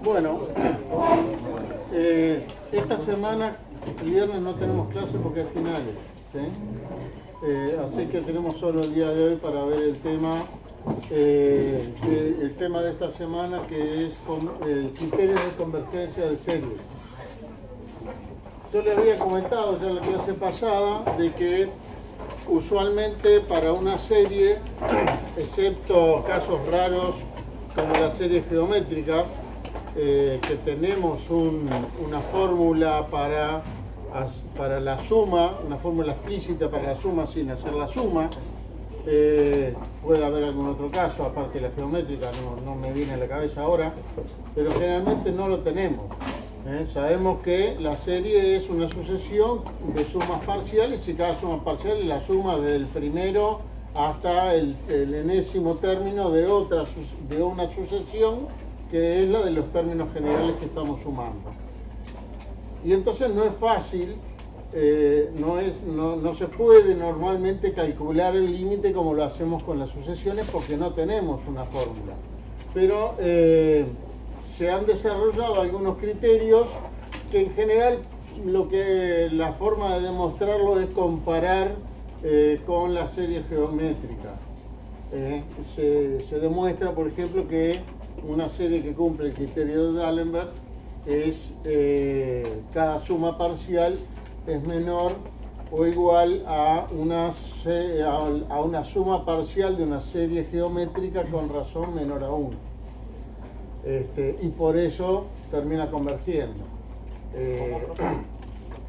Bueno, esta semana, el viernes no tenemos clase porque es finales, ¿sí? Así que tenemos solo el día de hoy para ver el tema de esta semana, que es criterios de convergencia de series. Yo les había comentado ya en la clase pasada de que usualmente para una serie, excepto casos raros como la serie geométrica, que tenemos una fórmula para la suma, una fórmula explícita para la suma sin hacer la suma. Puede haber algún otro caso, aparte de la geométrica, no me viene a la cabeza ahora, pero generalmente no lo tenemos. Sabemos que la serie es una sucesión de sumas parciales y cada suma parcial es la suma del primero hasta el enésimo término de una sucesión, que es la de los términos generales que estamos sumando. Y entonces no es fácil, no se puede normalmente calcular el límite como lo hacemos con las sucesiones porque no tenemos una fórmula. Pero se han desarrollado algunos criterios que en general la forma de demostrarlo es comparar con la serie geométrica. Se demuestra, por ejemplo, que una serie que cumple el criterio de D'Alembert es cada suma parcial es menor o igual a una suma parcial de una serie geométrica con razón menor a 1. Y por eso termina convergiendo.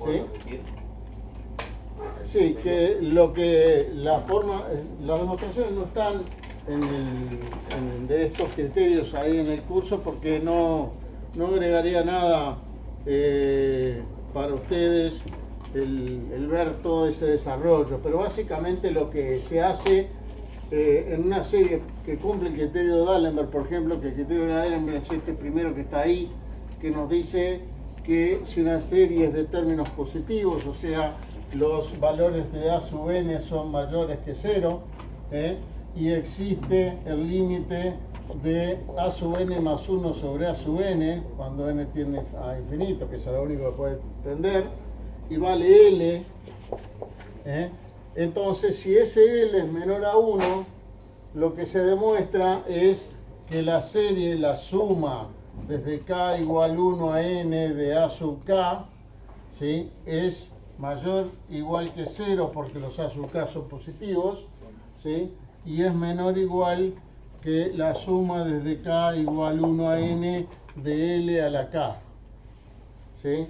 ¿Sí? Sí, que las demostraciones no están de estos criterios ahí en el curso porque no agregaría nada para ustedes el ver todo ese desarrollo, pero básicamente lo que se hace en una serie que cumple el criterio de D'Alembert, por ejemplo, que el criterio de D'Alembert es este primero que está ahí, que nos dice que si una serie es de términos positivos, o sea, los valores de a sub n son mayores que 0, y existe el límite de a sub n más 1 sobre a sub n, cuando n tiende a infinito, que es lo único que puede entender, y vale L. Entonces, si ese L es menor a 1, lo que se demuestra es que la serie, la suma desde k igual 1 a n de a sub k, ¿sí?, es mayor o igual que 0 porque los a sub k son positivos, ¿sí?, y es menor o igual que la suma desde k igual 1 a n de L a la k, ¿sí?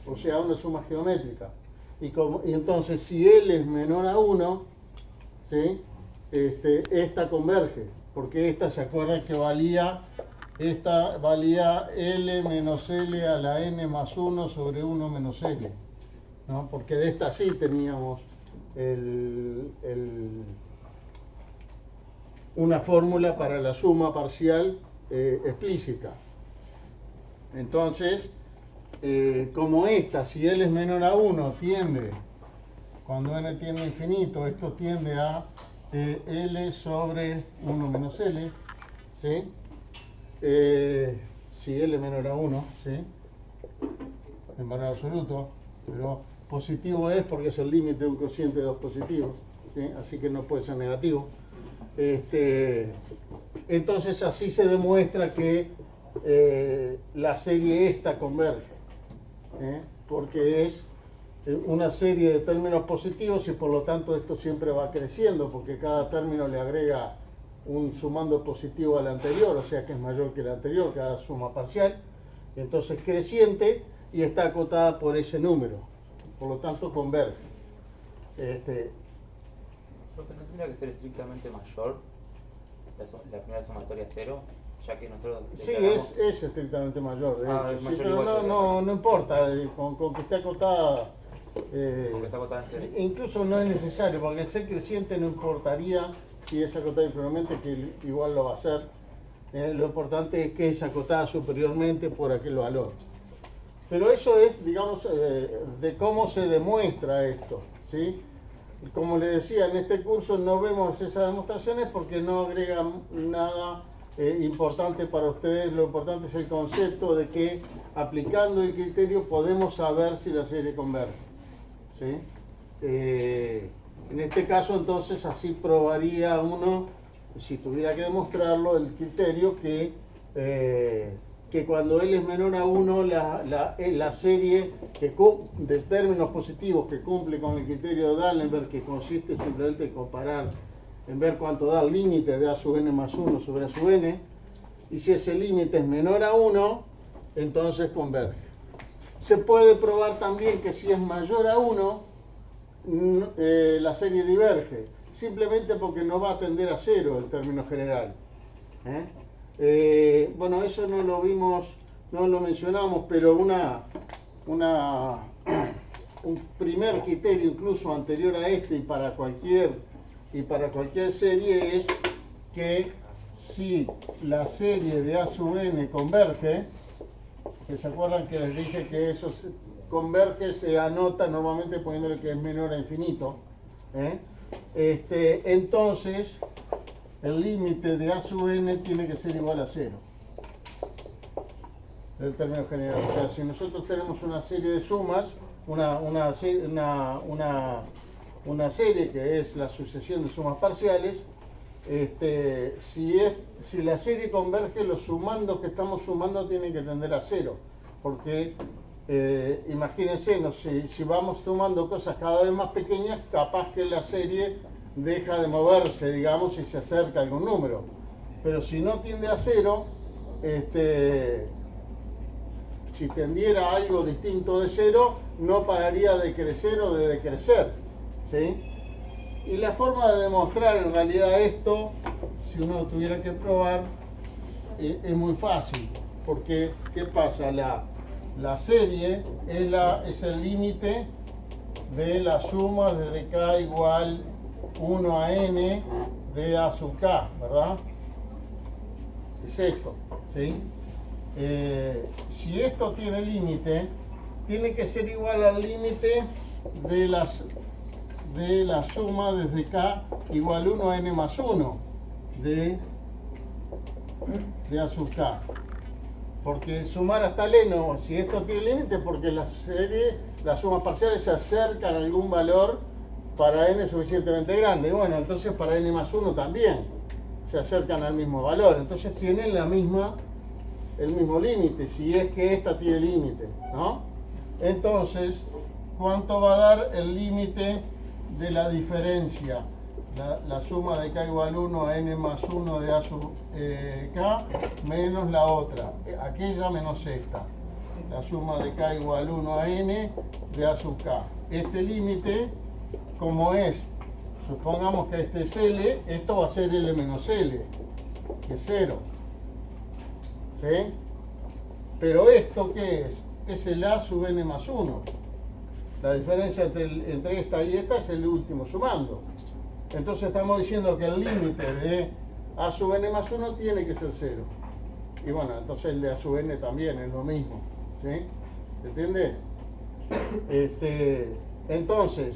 O sea, una suma geométrica. Y entonces, si L es menor a 1, ¿sí?, esta converge, porque esta, ¿se acuerdan que valía L menos L a la n más 1 sobre 1 menos L? ¿No? Porque de esta sí teníamos una fórmula para la suma parcial explícita. Entonces, como esta, si L es menor a 1, tiende, cuando n tiende a infinito, esto tiende a L sobre 1 menos L, ¿sí? Si L es menor a 1, ¿sí?, en valor absoluto, pero positivo es porque es el límite de un cociente de dos positivos, ¿sí?, así que no puede ser negativo. Entonces así se demuestra que la serie esta converge, porque es una serie de términos positivos y por lo tanto esto siempre va creciendo porque cada término le agrega un sumando positivo al anterior, o sea que es mayor que el anterior, cada suma parcial, entonces creciente y está acotada por ese número, por lo tanto converge. Profe, ¿no tendría que ser estrictamente mayor la primera sumatoria 0? Ya que nosotros sí, es estrictamente mayor, de hecho, es sí, mayor pero igual no importa, con que esté acotada, porque está acotada en 0. incluso no es necesario, porque el ser creciente no importaría si es acotada inferiormente, que igual lo va a hacer. Lo importante es que es acotada superiormente por aquel valor. Pero eso es, digamos, de cómo se demuestra esto, ¿sí? Como les decía, en este curso no vemos esas demostraciones porque no agregan nada importante para ustedes, lo importante es el concepto de que aplicando el criterio podemos saber si la serie converge. ¿Sí? En este caso entonces así probaría uno, si tuviera que demostrarlo, el criterio que cuando L es menor a 1 la serie de términos positivos que cumple con el criterio de Dallenberg, que consiste simplemente en comparar, en ver cuánto da el límite de A sub n más 1 sobre A sub n, y si ese límite es menor a 1, entonces converge. Se puede probar también que si es mayor a 1, la serie diverge, simplemente porque no va a tender a 0 el término general. Bueno, eso no lo vimos, no lo mencionamos, pero un primer criterio incluso anterior a este y para cualquier serie es que si la serie de A sub n converge, que se acuerdan que les dije que eso converge, se anota normalmente poniéndole que es menor a infinito, entonces el límite de A sub n tiene que ser igual a 0 del término general. O sea, si nosotros tenemos una serie de sumas, una serie que es la sucesión de sumas parciales, si la serie converge, los sumandos que estamos sumando tienen que tender a 0, porque imagínense, si vamos sumando cosas cada vez más pequeñas, capaz que la serie deja de moverse, digamos, y se acerca a algún número. Pero si no tiende a 0, si tendiera a algo distinto de 0, no pararía de crecer o de decrecer, ¿sí? Y la forma de demostrar en realidad esto, si uno lo tuviera que probar, es muy fácil, porque ¿qué pasa? La serie es el límite de la suma desde k igual 1 a n de A sub k, ¿verdad? Es esto, ¿sí? Si esto tiene límite, tiene que ser igual al límite de la suma desde k igual 1 a n más 1 de A sub k. Porque sumar hasta el n, si esto tiene límite, porque las sumas parciales se acercan a algún valor para n suficientemente grande. Bueno, entonces para n más 1 también se acercan al mismo valor. Entonces tienen el mismo límite, si es que esta tiene límite, ¿no? Entonces, ¿cuánto va a dar el límite de la diferencia? La suma de k igual 1 a n más 1 de A sub k menos la otra, aquella menos esta. La suma de k igual 1 a n de A sub k. Este límite, como es, supongamos que este es L, esto va a ser L menos L, que es 0. ¿Sí? Pero esto, ¿qué es? Es el A sub n más 1. La diferencia entre esta y esta es el último sumando. Entonces estamos diciendo que el límite de A sub n más 1 tiene que ser 0. Y bueno, entonces el de A sub n también es lo mismo. ¿Sí? ¿Entiende? Entonces,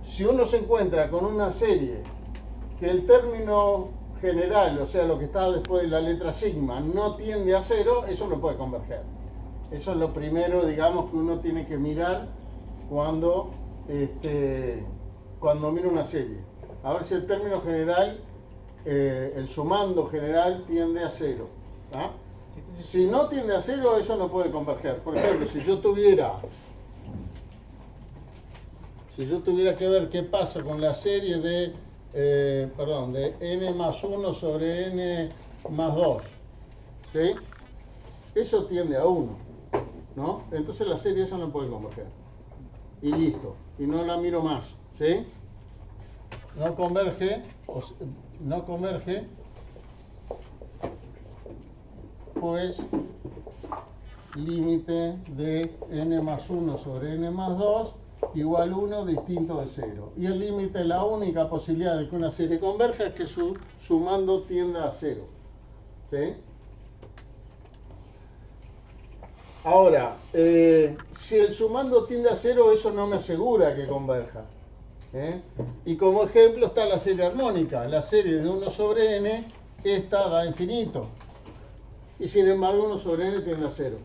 si uno se encuentra con una serie que el término general, o sea, lo que está después de la letra sigma, no tiende a 0, eso no puede converger. Eso es lo primero, digamos, que uno tiene que mirar cuando mira una serie. A ver si el término general, el sumando general, tiende a 0. ¿Ah? Si no tiende a 0, eso no puede converger. Por ejemplo, si yo tuviera que ver qué pasa con la serie de n más 1 sobre n más 2, ¿sí? Eso tiende a 1, ¿no? Entonces la serie esa no puede converger. Y listo. Y no la miro más, ¿sí? No converge, pues límite de n más 1 sobre n más 2 igual 1 distinto de 0. Y el límite, la única posibilidad de que una serie converja es que su sumando tienda a 0. ¿Sí? Ahora, si el sumando tiende a 0, eso no me asegura que converja. ¿eh? Y como ejemplo está la serie armónica, la serie de 1 sobre n, esta da infinito. Y sin embargo 1 sobre n tiende a 0.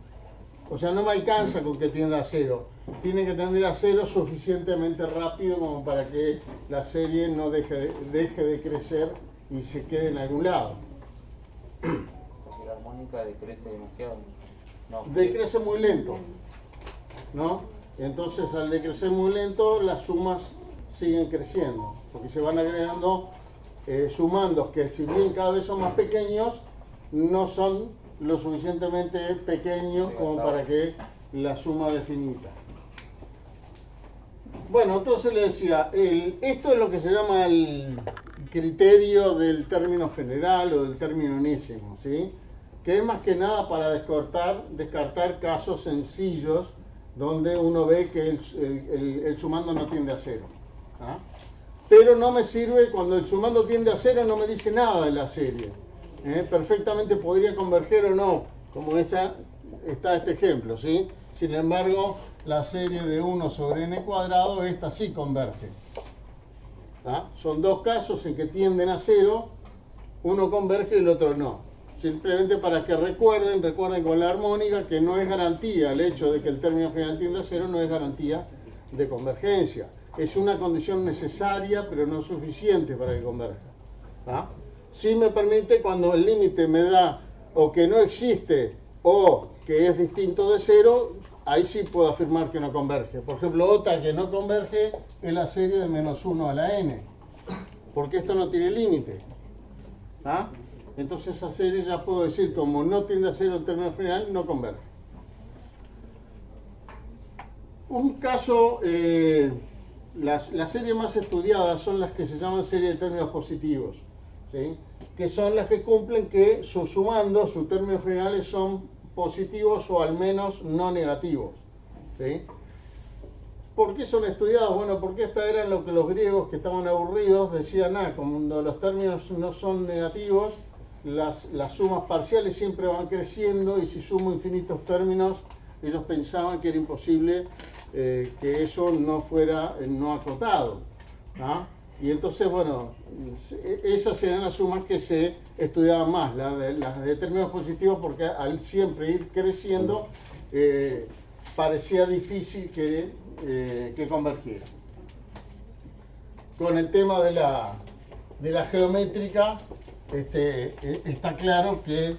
O sea, no me alcanza con que tienda a 0. Tiene que tender a 0 suficientemente rápido como para que la serie no deje de crecer y se quede en algún lado. Porque la armónica decrece demasiado. No, Decrece muy lento, ¿no? Entonces, al decrecer muy lento, las sumas siguen creciendo, porque se van agregando sumandos que, si bien cada vez son más pequeños, no son lo suficientemente pequeños como para que la suma definita. Bueno, entonces le decía, esto es lo que se llama el criterio del término general o del término enésimo, ¿sí? Que es más que nada para descartar casos sencillos donde uno ve que el sumando no tiende a 0. ¿Ah? Pero no me sirve, cuando el sumando tiende a 0 no me dice nada de la serie. Perfectamente podría converger o no, como está este ejemplo, ¿sí? Sin embargo, la serie de 1 sobre n cuadrado, esta sí converge. ¿Ah? Son dos casos en que tienden a 0, uno converge y el otro no. Simplemente para que recuerden con la armónica que no es garantía, el hecho de que el término general tienda a 0 no es garantía de convergencia. Es una condición necesaria, pero no suficiente para que converja. ¿Ah? Sí me permite, cuando el límite me da o que no existe o que es distinto de 0, ahí sí puedo afirmar que no converge. Por ejemplo, otra que no converge es la serie de menos 1 a la n, porque esto no tiene límite. ¿Ah? Entonces esa serie ya puedo decir, como no tiende a 0 en términos general, no converge. Un caso, las series más estudiadas son las que se llaman series de términos positivos, ¿sí? Que son las que cumplen que sus sumandos, sus términos generales son positivos o al menos no negativos, ¿sí? ¿Por qué son estudiados? Bueno, porque estas eran lo que los griegos, que estaban aburridos, decían, cuando los términos no son negativos, las sumas parciales siempre van creciendo, y si sumo infinitos términos, ellos pensaban que era imposible que eso no fuera no acotado. ¿Ah? Y entonces, bueno, esas eran las sumas que se estudiaban más, las de términos positivos, porque al siempre ir creciendo parecía difícil que convergiera. Con el tema de la geométrica, está claro que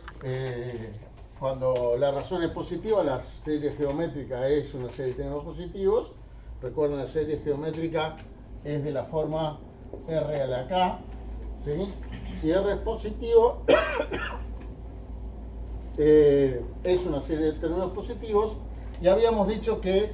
cuando la razón es positiva, la serie geométrica es una serie de términos positivos. Recuerden, la serie geométrica es de la forma r a la k, ¿sí? Si r es positivo, es una serie de términos positivos, y habíamos dicho que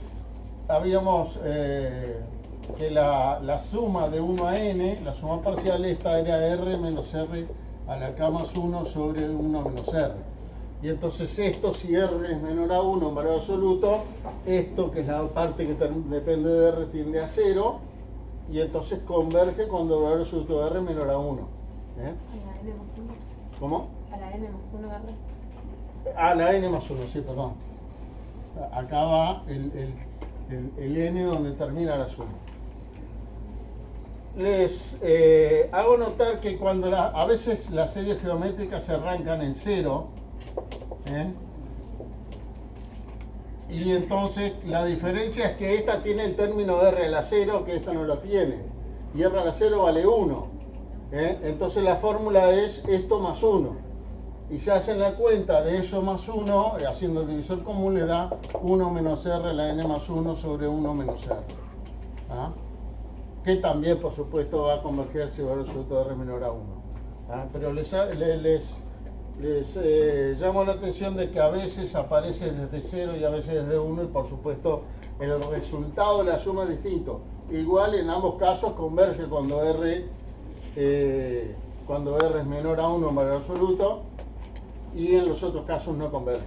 que la suma de 1 a n, la suma parcial, esta era r menos r a la k más 1 sobre 1 menos r. Y entonces esto, si r es menor a 1 en valor absoluto, esto, que es la parte que depende de r, tiende a 0, y entonces converge cuando el valor absoluto de r es menor a 1. ¿A la n más 1? ¿Cómo? ¿A la n más 1 de r? A la n más 1, sí, perdón. Acá va el n donde termina la suma. Les hago notar que cuando a veces las series geométricas se arrancan en 0, y entonces la diferencia es que esta tiene el término r a la 0, que esta no lo tiene, y r a la 0 vale 1. Entonces la fórmula es esto más 1, y se hacen la cuenta de eso más 1, haciendo el divisor común, le da 1 menos r a la n más 1 sobre 1 menos r. ¿Ah? Que también, por supuesto, va a converger si el valor absoluto de r es menor a 1. ¿Ah? Pero les llamo la atención de que a veces aparece desde 0 y a veces desde 1, y por supuesto el resultado de la suma es distinto. Igual en ambos casos converge cuando r es menor a 1 en valor absoluto, y en los otros casos no converge.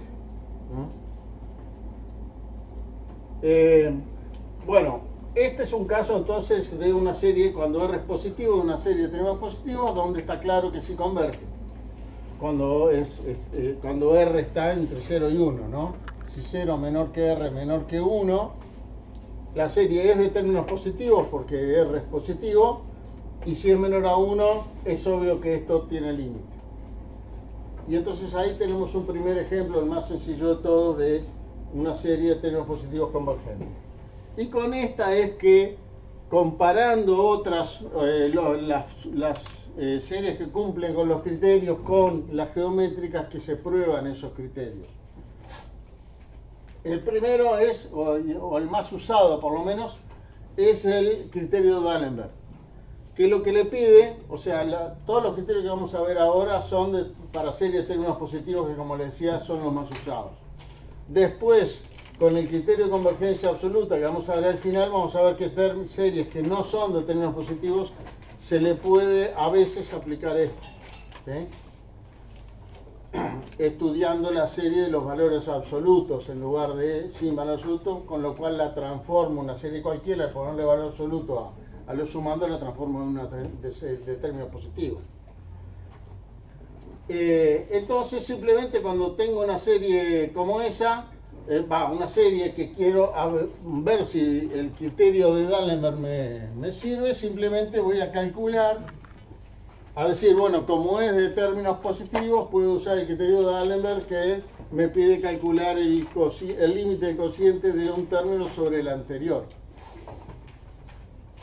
Bueno, este es un caso entonces de una serie, cuando r es positivo, de una serie de términos positivos, donde está claro que sí converge. Cuando r está entre 0 y 1, ¿no? Si 0 menor que r menor que 1, la serie es de términos positivos porque R es positivo, y si es menor a 1 es obvio que esto tiene límite. Y entonces ahí tenemos un primer ejemplo, el más sencillo de todo, de una serie de términos positivos convergentes. Y con esta es que, comparando otras, las series que cumplen con los criterios con las geométricas que se prueban esos criterios. El primero es, o el más usado por lo menos, es el criterio de D'Alembert, que lo que le pide, o sea, todos los criterios que vamos a ver ahora son para series de términos positivos que, como les decía, son los más usados. Después, con el criterio de convergencia absoluta que vamos a ver al final, vamos a ver que series que no son de términos positivos se le puede a veces aplicar esto, ¿sí? Estudiando la serie de los valores absolutos en lugar de sin valor absoluto, con lo cual la transformo una serie cualquiera, al ponerle valor absoluto a lo sumando, la transformo en una de términos positivos. Entonces, simplemente cuando tengo una serie como esa, una serie que quiero ver si el criterio de D'Alembert me sirve, simplemente voy a calcular, a decir, bueno, como es de términos positivos, puedo usar el criterio de D'Alembert que me pide calcular el límite del cociente de un término sobre el anterior.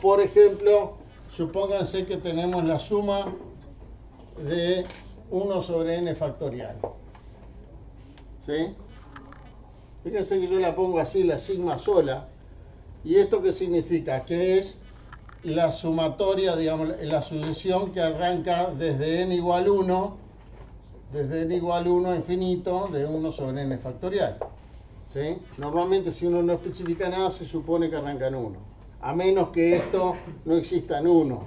Por ejemplo, supónganse que tenemos la suma de 1 sobre n factorial. ¿Sí? Fíjense que yo la pongo así, la sigma sola. ¿Y esto qué significa? Que es la sumatoria, digamos, la sucesión que arranca desde n igual 1, desde n igual 1 a infinito, de 1 sobre n factorial. ¿Sí? Normalmente, si uno no especifica nada, se supone que arranca en 1. A menos que esto no exista en 1.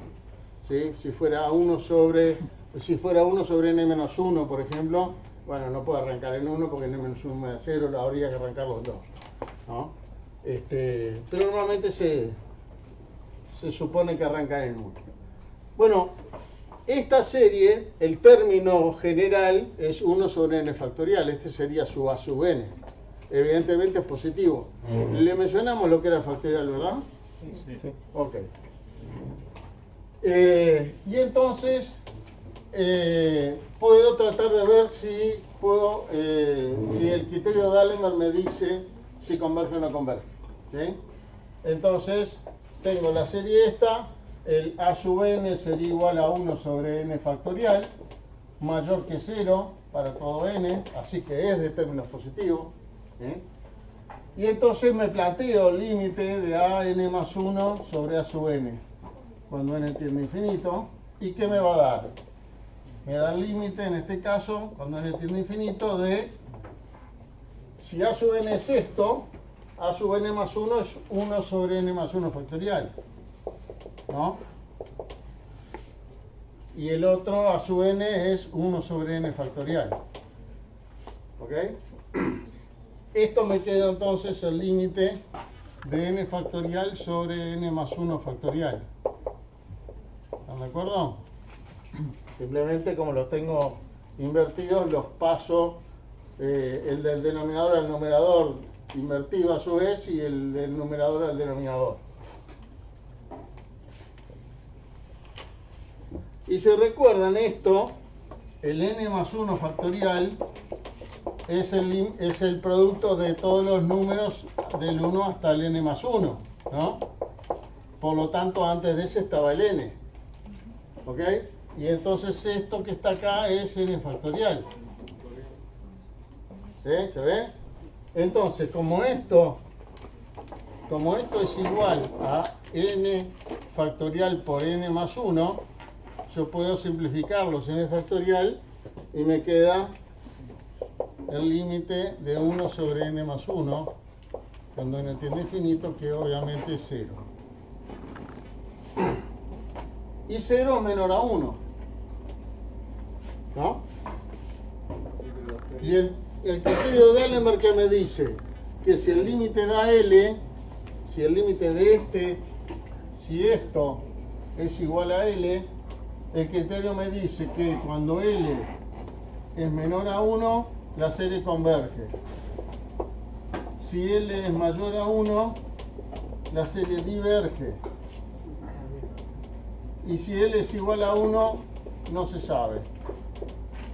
¿Sí? Si fuera 1 sobre n menos 1, por ejemplo, bueno, no puede arrancar en 1 porque n menos 1 me da 0, habría que arrancar los dos, ¿no? Pero normalmente se supone que arranca en 1. Bueno, esta serie, el término general es 1 sobre n factorial. Este sería su a sub n. Evidentemente es positivo. Le mencionamos lo que era el factorial, ¿verdad? Sí. Ok. Y entonces puedo tratar de ver si el criterio de D'Alembert me dice si converge o no converge. ¿Sí? Entonces tengo la serie esta, el a sub n sería igual a 1 sobre n factorial, mayor que 0 para todo n, así que es de términos positivos. ¿Sí? Y entonces me planteo el límite de a n más 1 sobre a sub n, cuando n tiende a infinito. ¿Y qué me va a dar? Me da el límite, en este caso, cuando n tiende a infinito, de, si a sub n es esto, a sub n más 1 es 1 sobre n más 1 factorial, ¿no? Y el otro, a sub n, es 1 sobre n factorial. ¿Ok? Esto me queda entonces el límite de n factorial sobre n más 1 factorial. ¿Están de acuerdo? Simplemente, como los tengo invertidos, los paso el del denominador al numerador invertido a su vez y el del numerador al denominador. Y si recuerdan esto, el n más 1 factorial es el producto de todos los números del 1 hasta el n más 1, ¿no? Por lo tanto, antes de ese estaba el n. ¿Ok? Y entonces esto que está acá es n factorial. ¿Sí? ¿Se ve? Entonces, como esto es igual a n factorial por n más 1, yo puedo simplificar los n factorial y me queda el límite de 1 sobre n más 1, cuando n tiende a infinito, que obviamente es 0. Y 0 es menor a 1, ¿no? Y el criterio de D'Alembert que me dice que si el límite da L, si el límite de si esto es igual a L, el criterio me dice que cuando L es menor a 1, la serie converge. Si L es mayor a 1, la serie diverge. Y si L es igual a 1, no se sabe.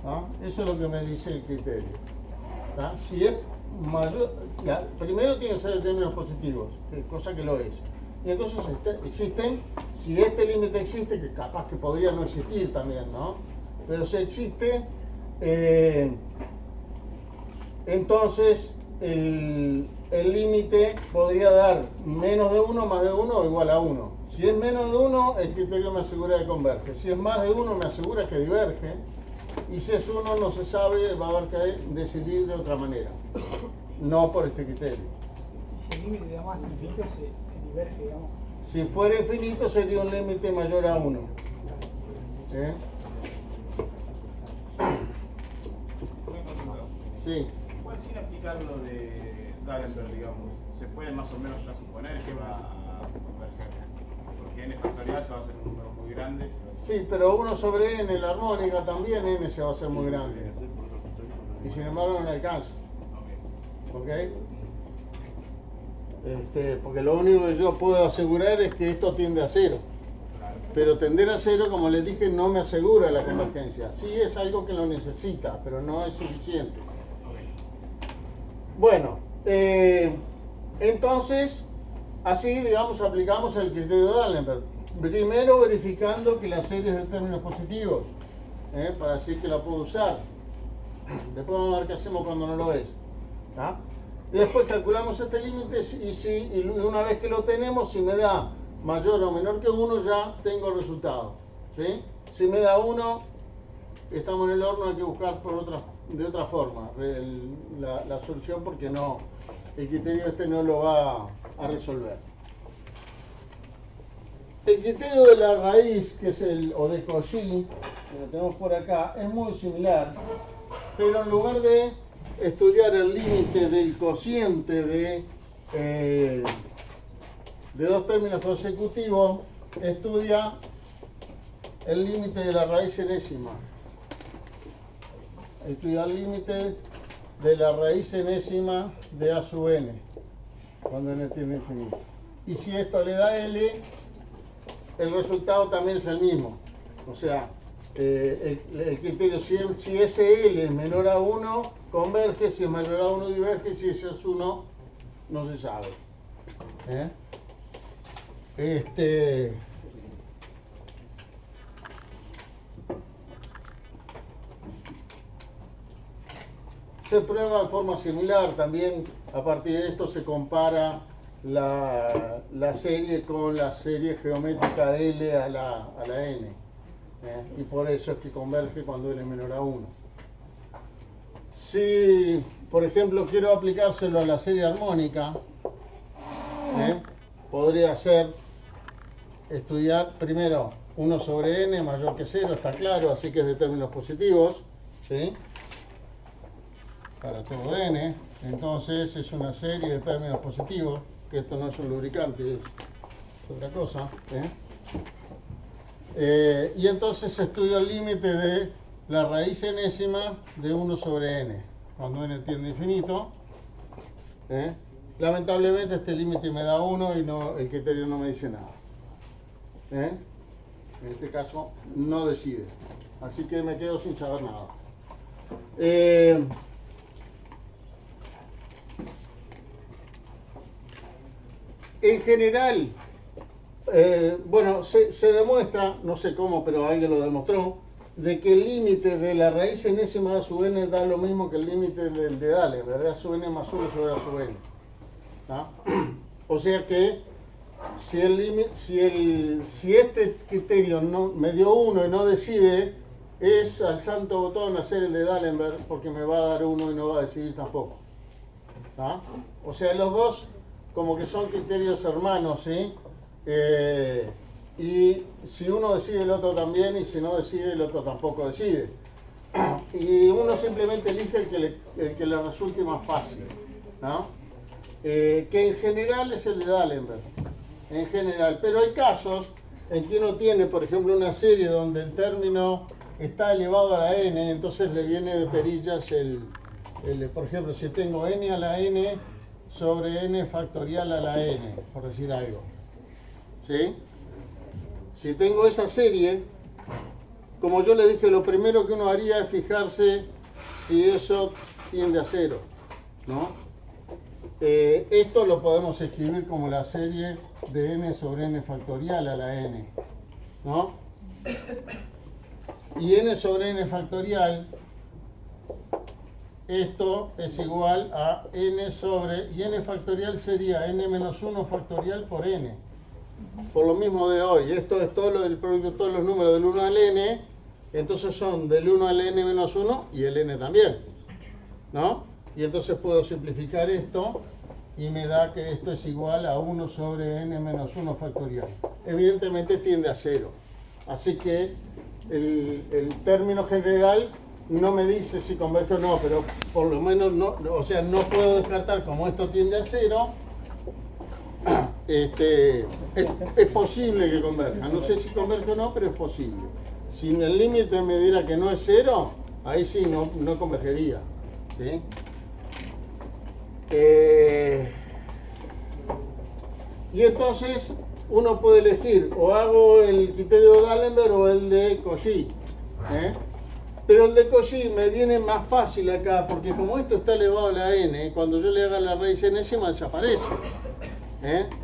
¿Ah? Eso es lo que me dice el criterio. ¿Ah? Si es mayor, primero tiene que ser de términos positivos, cosa que lo es. Y entonces existen, si este límite existe, que capaz que podría no existir también, ¿no? Pero si existe, entonces el límite podría dar menos de 1, más de 1 o igual a 1. Si es menos de 1, el criterio me asegura que converge. Si es más de 1, me asegura que diverge. Y si es 1, no se sabe, va a haber que decidir de otra manera. No por este criterio. Y si el límite da más infinito, se diverge, digamos. Si fuera infinito, sería un límite mayor a 1. ¿Eh? Sí. Igual sin aplicar lo de D'Alembert, digamos, se puede más o menos ya suponer que va a converger. Porque n factorial se va a hacer un número muy grande. Sí, pero 1 sobre n, la armónica también, n se va a hacer muy grande. Y sin embargo no le alcanza. ¿Ok? Porque lo único que yo puedo asegurar es que esto tiende a 0. Pero tender a 0, como les dije, no me asegura la convergencia. Sí es algo que lo necesita, pero no es suficiente. Bueno, entonces, así, digamos, aplicamos el criterio de D'Alembert. Primero verificando que la serie es de términos positivos, para decir que la puedo usar. Después vamos a ver qué hacemos cuando no lo es. ¿Ah? Después calculamos este límite y una vez que lo tenemos, si me da mayor o menor que 1, ya tengo el resultado. ¿Sí? Si me da 1, estamos en el horno, hay que buscar de otra forma la solución, porque no, el criterio no lo va a resolver. El criterio de la raíz, que es o de Cauchy, que lo tenemos por acá, es muy similar, pero en lugar de estudiar el límite del cociente de dos términos consecutivos, estudia el límite de la raíz enésima. Estudia el límite de la raíz enésima de a sub n, cuando n tiende a infinito. Y si esto le da L, el resultado también es el mismo. O sea, el criterio, si ese L es menor a 1, converge; si es mayor a 1, diverge; si ese es 1, no se sabe. Se prueba de forma similar también. A partir de esto se compara la serie con la serie geométrica L a la n. Y por eso es que converge cuando L es menor a 1. Si, por ejemplo, quiero aplicárselo a la serie armónica, podría ser estudiar primero 1 sobre n mayor que 0, está claro, así que es de términos positivos, ¿sí? Para todo n, entonces es una serie de términos positivos, que esto no es un lubricante, es otra cosa. Y entonces estudio el límite de la raíz enésima de 1 sobre n, cuando n tiende a infinito. Lamentablemente este límite me da 1 y el criterio no me dice nada. En este caso no decide, así que me quedo sin saber nada. En general, bueno, se demuestra, no sé cómo, pero alguien lo demostró, de que el límite de la raíz enésima de a sub n da lo mismo que el límite del de D'Alembert, ¿verdad? A sub n más 1 sobre a sub n. ¿Ah? O sea que si este criterio me dio 1 y no decide, es al santo botón hacer el de D'Alembert, porque me va a dar 1 y no va a decidir tampoco. ¿Ah? O sea, los dos como que son criterios hermanos, ¿sí? Y si uno decide, el otro también; y si no decide, el otro tampoco decide. Y uno simplemente elige el que le resulte más fácil, ¿no? Que en general es el de D'Alembert, en general. Pero hay casos en que uno tiene, por ejemplo, una serie donde el término está elevado a la n, entonces le viene de perillas por ejemplo, si tengo n a la n sobre n factorial a la n, por decir algo. ¿Sí? Si tengo esa serie, como yo le dije, lo primero que uno haría es fijarse si eso tiende a 0, ¿no? Esto lo podemos escribir como la serie de n sobre n factorial a la n, ¿no? Y n sobre n factorial, esto es igual a n sobre, y n factorial sería n menos 1 factorial por n. Por lo mismo de hoy, esto es todo el producto de todos los números del 1 al n, entonces son del 1 al n menos 1 y el n también, ¿no? Y entonces puedo simplificar esto y me da que esto es igual a 1 sobre n menos 1 factorial. Evidentemente tiende a 0, así que el término general no me dice si converge o no, pero por lo menos no, o sea, no puedo descartar como esto tiende a 0. Es posible que converja, no sé si converge o no, pero es posible. Si en el límite me diera que no es 0, ahí sí no convergería, ¿sí? Y entonces uno puede elegir o hago el criterio de D'Alembert o el de Cauchy, pero el de Cauchy me viene más fácil acá, porque como esto está elevado a la n, cuando yo le haga la raíz enésima desaparece.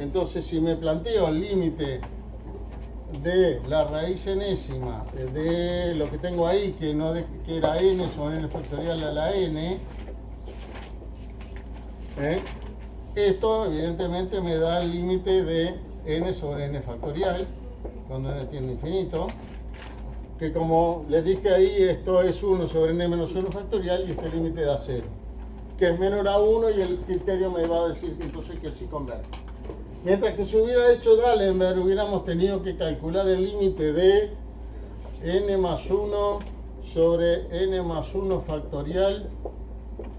Entonces, si me planteo el límite de la raíz enésima de lo que tengo ahí, que era n sobre n factorial a la n, esto evidentemente me da el límite de n sobre n factorial, cuando n tiende a infinito, que como les dije ahí, esto es 1 sobre n menos 1 factorial y este límite da 0, que es menor a 1 y el criterio me va a decir que entonces que sí converge. Mientras que si hubiera hecho D'Alembert, hubiéramos tenido que calcular el límite de n más 1 sobre n más 1 factorial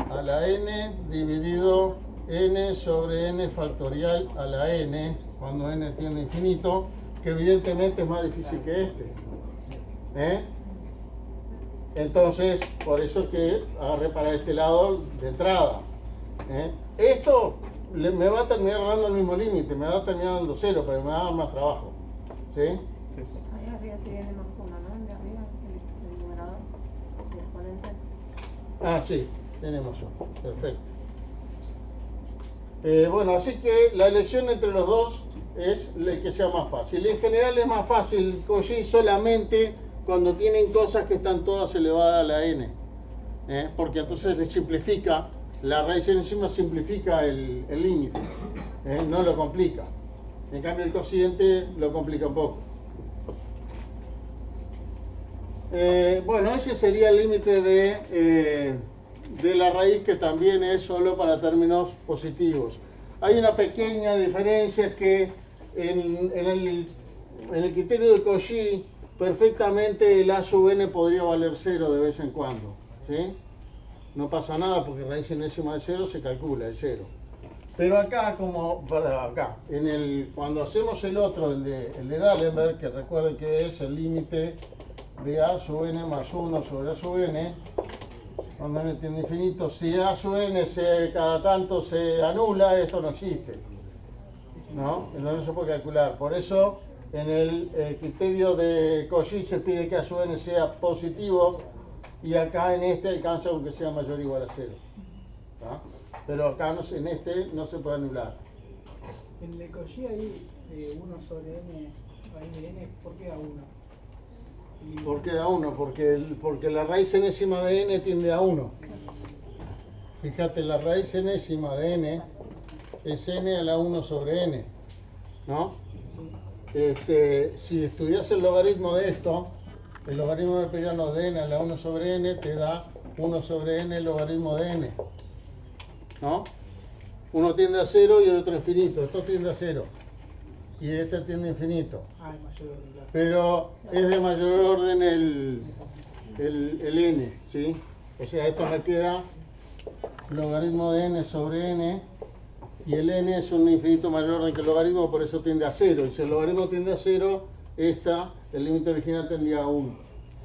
a la n dividido n sobre n factorial a la n, cuando n tiende a infinito, que evidentemente es más difícil que este. Entonces, por eso es que agarré para este lado de entrada. Esto me va a terminar dando el mismo límite, me va a terminar dando 0, pero me va a dar más trabajo. ¿Sí? Ahí arriba sería n más 1, ¿no? El de arriba, el numerador, el exponente. Ah, sí, n más 1, perfecto. Bueno, así que la elección entre los dos es el que sea más fácil. En general es más fácil Cauchy solamente cuando tienen cosas que están todas elevadas a la n, porque entonces le simplifica, la raíz encima simplifica el límite, no lo complica. En cambio el cociente lo complica un poco. Bueno, ese sería el límite de la raíz, que también es solo para términos positivos. Hay una pequeña diferencia, es que en el criterio de Cauchy perfectamente el a sub n podría valer 0 de vez en cuando, ¿sí? No pasa nada porque raíz enésima de 0 se calcula, es 0. Pero acá, cuando hacemos el otro, el de D'Alembert, que recuerden que es el límite de a sub n más 1 sobre a sub n, cuando n tiende a infinito, si a sub n cada tanto se anula, esto no existe, ¿no? Entonces no se puede calcular. Por eso en el criterio de Cauchy se pide que a sub n sea positivo, y acá en este alcanza aunque sea mayor o igual a 0. ¿Tá? Pero acá en este no se puede anular. En el de Cauchy hay 1 sobre n, raíz de n, ¿por qué da 1? ¿Por qué da 1? Porque la raíz enésima de n tiende a 1. Fíjate, la raíz enésima de n es n a la 1 sobre n, ¿no? Si estudias el logaritmo de esto, el logaritmo de neperiano de n a la 1 sobre n te da 1 sobre n el logaritmo de n, ¿no? Uno tiende a 0 y el otro a infinito. Esto tiende a 0 y este tiende a infinito. Ah, es mayor orden, claro. Pero es de mayor orden el n, ¿sí? O sea, esto me queda logaritmo de n sobre n, y el n es un infinito mayor orden que el logaritmo, por eso tiende a 0. Y si el logaritmo tiende a 0, el límite original tendría a 1.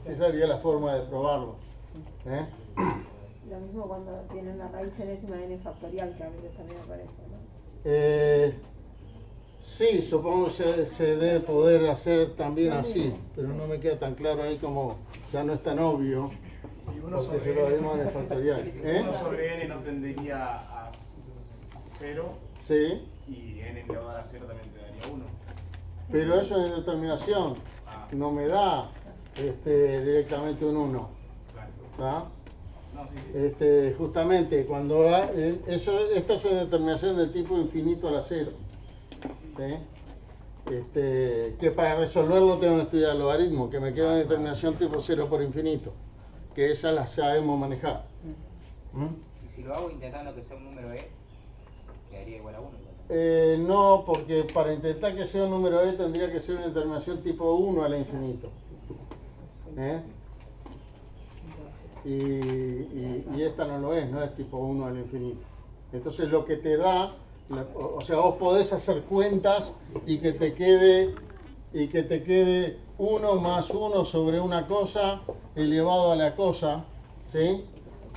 Esa sería la forma de probarlo. Lo mismo cuando tienen la raíz enésima de n factorial, que a veces también aparece, ¿no? Sí, supongo que se debe poder hacer también así, pero no me queda tan claro ahí como ya no es tan obvio, Y uno porque se sobre lo haremos en el factorial. Uno sobre n no tendería a 0 Sí, y n elevado a la 0 también te daría 1. pero eso es determinación, no me da directamente un 1. Claro. ¿Tá? No, sí, sí. Justamente cuando esta es una determinación del tipo infinito a la 0. ¿Sí? Que para resolverlo tengo que estudiar el logaritmo, que me queda una determinación tipo 0 por infinito, que esa la sabemos manejar. Y si lo hago intentando que sea un número e, quedaría igual a 1. No, porque para intentar que sea un número e tendría que ser una determinación tipo 1 al infinito. ¿Eh? Y esta no lo es, no es tipo 1 al infinito. Entonces lo que te da, o sea, vos podés hacer cuentas y que te quede 1 más 1 sobre una cosa elevado a la cosa, ¿sí?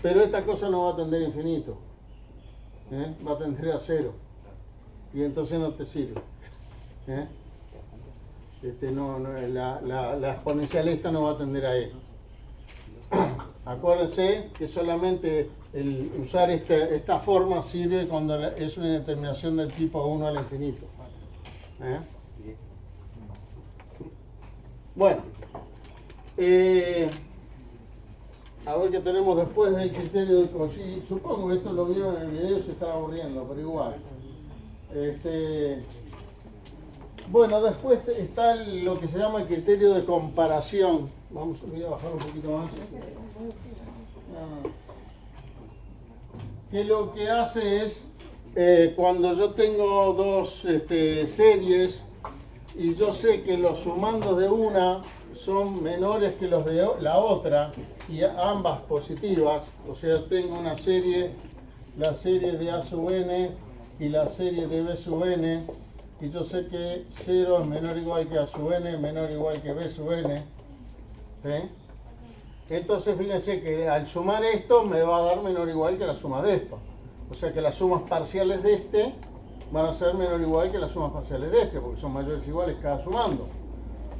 Pero esta cosa no va a tender a infinito, va a tender a 0 y entonces no te sirve. La exponencial esta no va a tender a e. Acuérdense que solamente el usar esta forma sirve cuando es una determinación del tipo 1 al infinito. Bueno, a ver qué tenemos después del criterio de Cauchy. Supongo que esto lo vieron en el video y se están aburriendo, pero igual. Bueno, después está lo que se llama el criterio de comparación. Voy a bajar un poquito más. Que lo que hace es, cuando yo tengo dos series y yo sé que los sumandos de una son menores que los de la otra y ambas positivas, o sea, tengo una serie, la serie de A sub n y la serie de B sub n, y yo sé que 0 es menor o igual que A sub n, menor o igual que B sub n, ¿sí? Entonces fíjense que al sumar esto me va a dar menor o igual que la suma de esto. O sea que las sumas parciales de este van a ser menor o igual que las sumas parciales de este, porque son mayores o iguales cada sumando,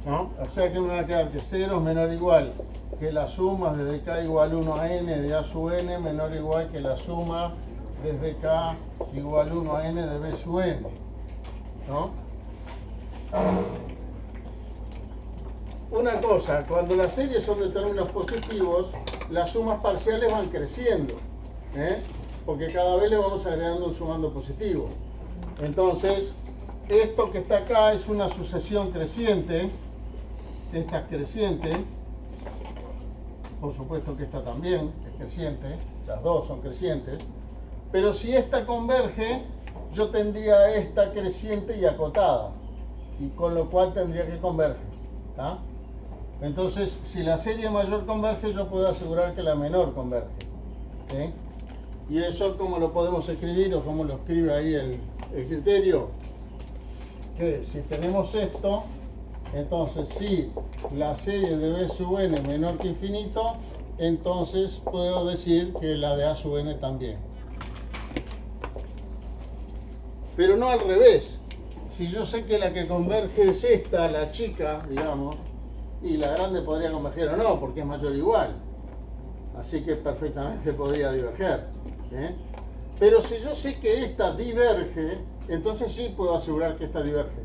¿no? O sea que me va a quedar que 0 es menor o igual que las sumas desde k igual 1 a n de A sub n, menor o igual que la suma desde k igual 1 a n de B sub n, ¿no? Una cosa, cuando las series son de términos positivos, las sumas parciales van creciendo, porque cada vez le vamos agregando un sumando positivo. Entonces, esto que está acá es una sucesión creciente, esta es creciente, por supuesto que esta también es creciente, las dos son crecientes, pero si esta converge, yo tendría esta creciente y acotada, y con lo cual tendría que converger, ¿tá? Entonces, si la serie mayor converge, yo puedo asegurar que la menor converge, ¿sí? Y eso, ¿cómo lo podemos escribir o cómo lo escribe ahí el criterio? Que si tenemos esto, entonces si la serie de B sub n es menor que infinito, entonces puedo decir que la de A sub n también. Pero no al revés. Si yo sé que la que converge es esta, la chica, digamos, y la grande podría converger o no, porque es mayor o igual. Así que perfectamente podría diverger. Pero si yo sé que esta diverge, entonces sí puedo asegurar que esta diverge.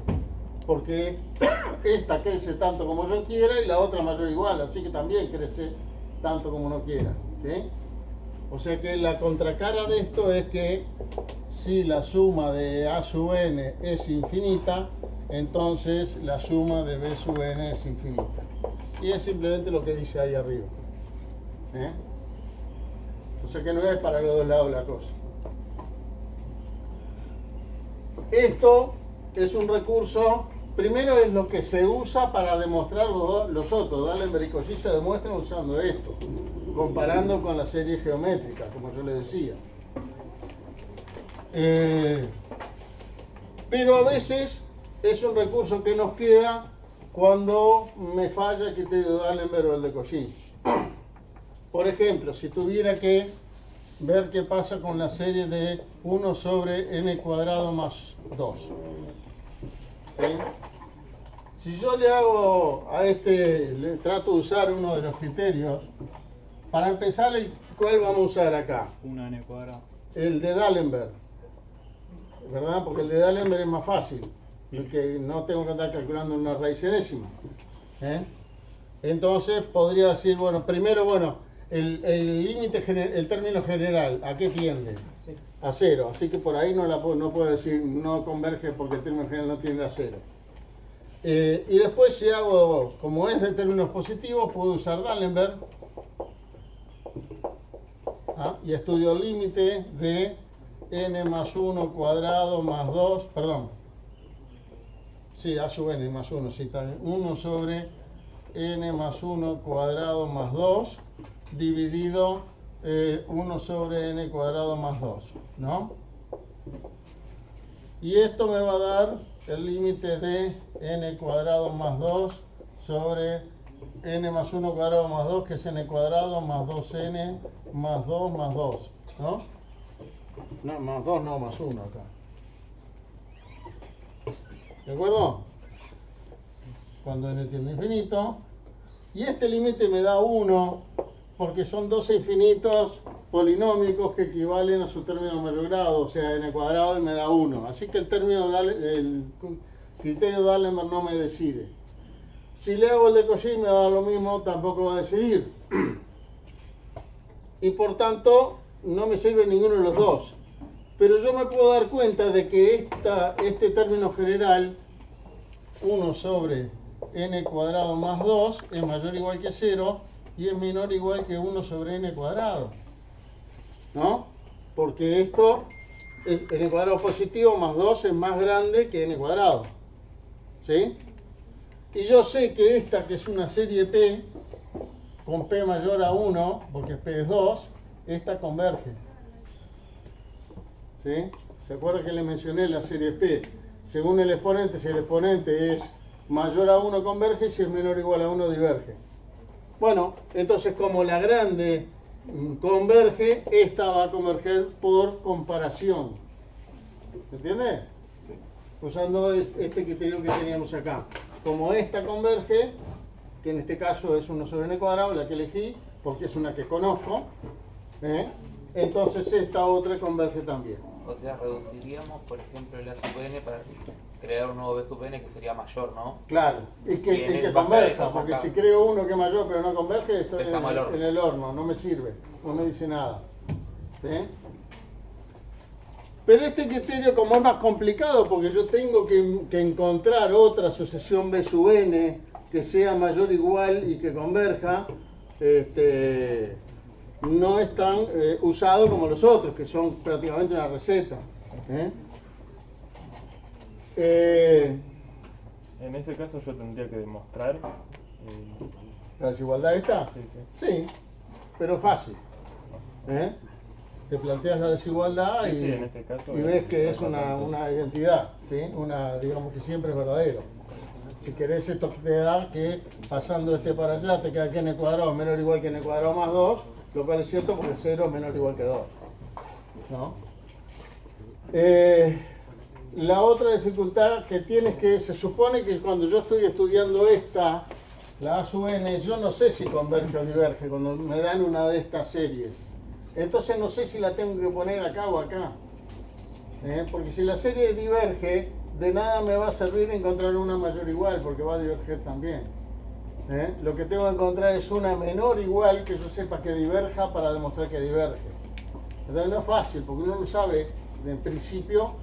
Porque esta crece tanto como yo quiera y la otra mayor o igual, así que también crece tanto como uno quiera, ¿sí? O sea que la contracara de esto es que si la suma de A sub n es infinita, entonces la suma de B sub n es infinita. Y es simplemente lo que dice ahí arriba. O sea que no es para los dos lados la cosa. Esto es un recurso, primero es lo que se usa para demostrar los otros. D'Alembert y Cauchy se demuestran usando esto, comparando con la serie geométrica, como yo les decía. Pero a veces es un recurso que nos queda cuando me falla el criterio de D'Alembert o el de Cauchy. Por ejemplo, si tuviera que ver qué pasa con la serie de 1 sobre n cuadrado más 2. ¿Sí? Si yo le hago a este, le trato de usar uno de los criterios, para empezar, ¿cuál vamos a usar acá? 1n cuadrado. El de D'Alembert, ¿verdad? Porque el de D'Alembert es más fácil, porque no tengo que andar calculando una raíz enésima. Entonces podría decir, bueno, primero, el límite, el término general, ¿a qué tiende? A cero. Así que por ahí no puedo decir no converge porque el término general no tiende a cero. Y después, si hago, como es de términos positivos, puedo usar D'Alembert. Y estudio el límite de n más 1 cuadrado más 2, perdón. Sí, a sub n más 1, sí, está bien. 1 sobre n más 1 cuadrado más 2 dividido 1 sobre n cuadrado más 2, ¿no? Y esto me va a dar el límite de n cuadrado más 2 sobre n más 1 cuadrado más 2, que es n cuadrado más 2n más 2 más 2, ¿no? No, más 2 no, más 1 acá. ¿De acuerdo? Cuando n tiende a infinito. Y este límite me da 1, porque son dos infinitos polinómicos que equivalen a su término mayor grado, o sea, n cuadrado, y me da 1. Así que el criterio de D'Alembert no me decide. Si le hago el de Cauchy me da lo mismo, tampoco va a decidir. Y por tanto, no me sirve ninguno de los dos. Pero yo me puedo dar cuenta de que este término general, 1 sobre n cuadrado más 2, es mayor o igual que 0 y es menor o igual que 1 sobre n cuadrado. ¿No? Porque esto, es n cuadrado positivo más 2 es más grande que n cuadrado. ¿Sí? Y yo sé que esta, que es una serie P, con P mayor a 1, porque P es 2, esta converge. ¿Sí? ¿Se acuerdan que le mencioné la serie P? Según el exponente, si el exponente es mayor a 1 converge, si es menor o igual a 1 diverge. Bueno, entonces como la grande converge, esta va a converger por comparación. ¿Se entiende? Usando este criterio que teníamos acá. Como esta converge, que en este caso es 1 sobre n cuadrado, la que elegí, porque es una que conozco, entonces esta otra converge también. O sea, reduciríamos, por ejemplo, el A sub n para crear un nuevo B sub n que sería mayor, ¿no? Claro, y que converja, porque si creo uno que es mayor pero no converge, estoy en el horno, no me sirve, no me dice nada. ¿Sí? Pero este criterio, como es más complicado, porque yo tengo que encontrar otra sucesión B sub n que sea mayor o igual y que converja, no es tan usado como los otros, que son prácticamente una receta. En ese caso yo tendría que demostrar... ¿La desigualdad esta? Sí, sí, pero fácil. Te planteas la desigualdad sí, en este caso y ves que es una identidad, ¿sí? Digamos que siempre es verdadero. Si querés, esto te da que pasando este para allá te queda que n cuadrado menor o igual que n cuadrado más 2, lo cual es cierto porque 0 es menor o igual que 2. ¿No? La otra dificultad que tienes que se supone que cuando yo estoy estudiando esta, la A sub n, yo no sé si converge o diverge cuando me dan una de estas series. Entonces no sé si la tengo que poner acá o acá. Porque si la serie diverge, de nada me va a servir encontrar una mayor o igual, porque va a diverger también. Lo que tengo que encontrar es una menor o igual que yo sepa que diverja para demostrar que diverge. Entonces no es fácil, porque uno no sabe en principio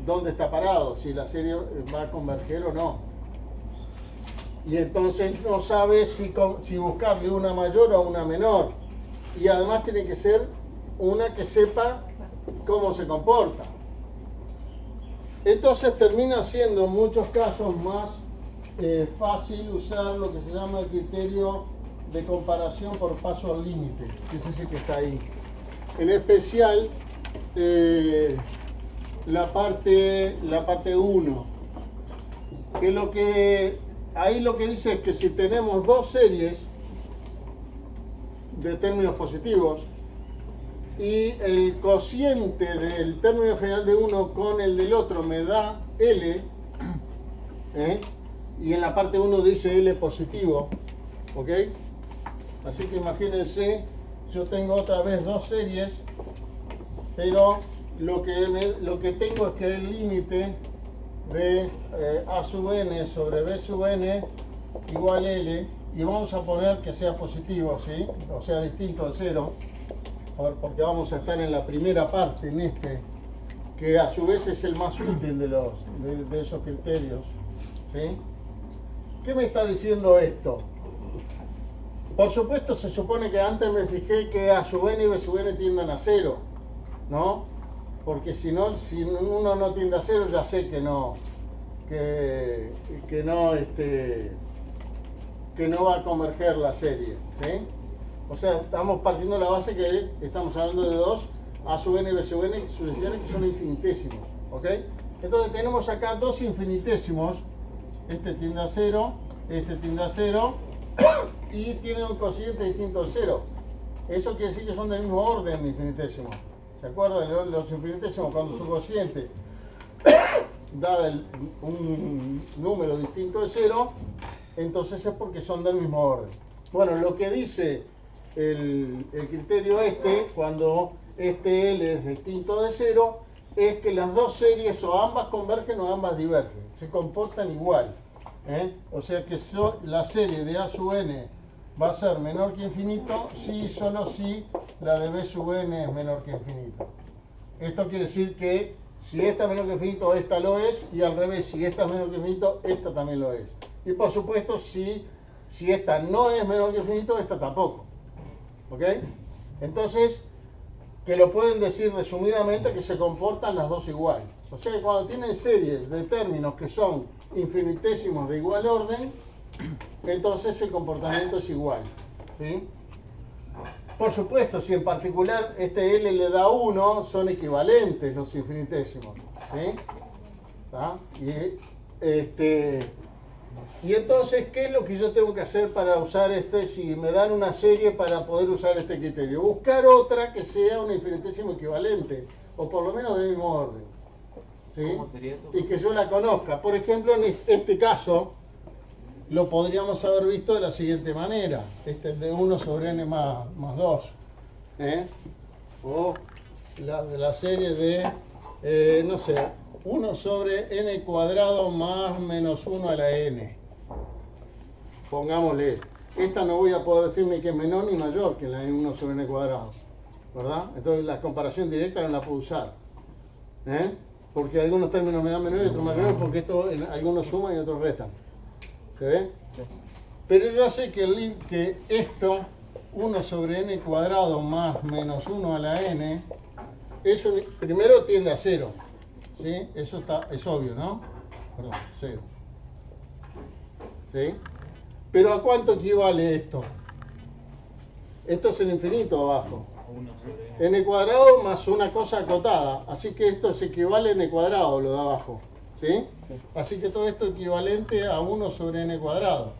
dónde está parado, si la serie va a converger o no. Y entonces no sabe si buscarle una mayor o una menor. Y además tiene que ser una que sepa cómo se comporta. Entonces termina siendo en muchos casos más fácil usar lo que se llama el criterio de comparación por paso al límite, que es ese que está ahí. En especial la parte 1, que ahí lo que dice es que si tenemos dos series de términos positivos, y el cociente del término general de uno con el del otro me da L, y en la parte 1 dice L positivo, ¿ok? Así que imagínense, yo tengo otra vez dos series, pero lo que tengo es que el límite de A sub n sobre B sub n igual L, y vamos a poner que sea positivo, ¿sí? O sea, distinto al 0, porque vamos a estar en la primera parte, en este, que a su vez es el más útil de esos criterios, ¿sí? ¿Qué me está diciendo esto? Por supuesto, se supone que antes me fijé que A sub n y B sub n tiendan a 0, ¿no? Porque si uno no tiende a 0, ya sé que no va a converger la serie, ¿sí? O sea, estamos partiendo de la base que estamos hablando de dos A sub n y B sub n sucesiones que son infinitesimos, ¿ok? Entonces tenemos acá dos infinitésimos, este tiende a 0, este tiende a 0, y tienen un cociente distinto al 0. Eso quiere decir que son del mismo orden de infinitésimos. ¿Se acuerdan? Los infinitésimos, cuando su cociente da un número distinto de 0, entonces es porque son del mismo orden. Bueno, lo que dice el criterio cuando este L es distinto de 0, es que las dos series o ambas convergen o ambas divergen, se comportan igual, o sea que la serie de A sub n va a ser menor que infinito si y solo si la de B sub n es menor que infinito. Esto quiere decir que si esta es menor que infinito, esta lo es, y al revés, si esta es menor que infinito, esta también lo es. Y por supuesto, si esta no es menor que infinito, esta tampoco. ¿Ok? Entonces, que lo pueden decir resumidamente que se comportan las dos igual. O sea que cuando tienen series de términos que son infinitésimos de igual orden, entonces el comportamiento es igual, ¿sí? Por supuesto, si en particular este L le da 1, son equivalentes los infinitésimos, ¿sí? ¿Tá? Y entonces, ¿qué es lo que yo tengo que hacer para usar si me dan una serie para poder usar este criterio? Buscar otra que sea un infinitésimo equivalente, o por lo menos del mismo orden, ¿sí? ¿Cómo sería eso? Y que yo la conozca. Por ejemplo, en este caso, lo podríamos haber visto de la siguiente manera. Este es de 1 sobre n más 2. O la serie de, no sé, 1 sobre n cuadrado más menos 1 a la n. Pongámosle. Esta no voy a poder decir ni que es menor ni mayor que la de 1 sobre n cuadrado, ¿verdad? Entonces la comparación directa no la puedo usar. Porque algunos términos me dan menor y otros mayores, porque algunos suman y otros restan. ¿Se ve? Sí. Pero yo ya sé que esto, 1 sobre n cuadrado más menos 1 a la n, primero tiende a 0. ¿Sí? Eso es obvio, ¿no? Perdón, 0. ¿Sí? Pero ¿a cuánto equivale esto? Esto es el infinito abajo. N cuadrado más una cosa acotada. Así que esto se equivale a n cuadrado, lo de abajo. ¿Sí? Sí. Así que todo esto es equivalente a 1 sobre n cuadrado.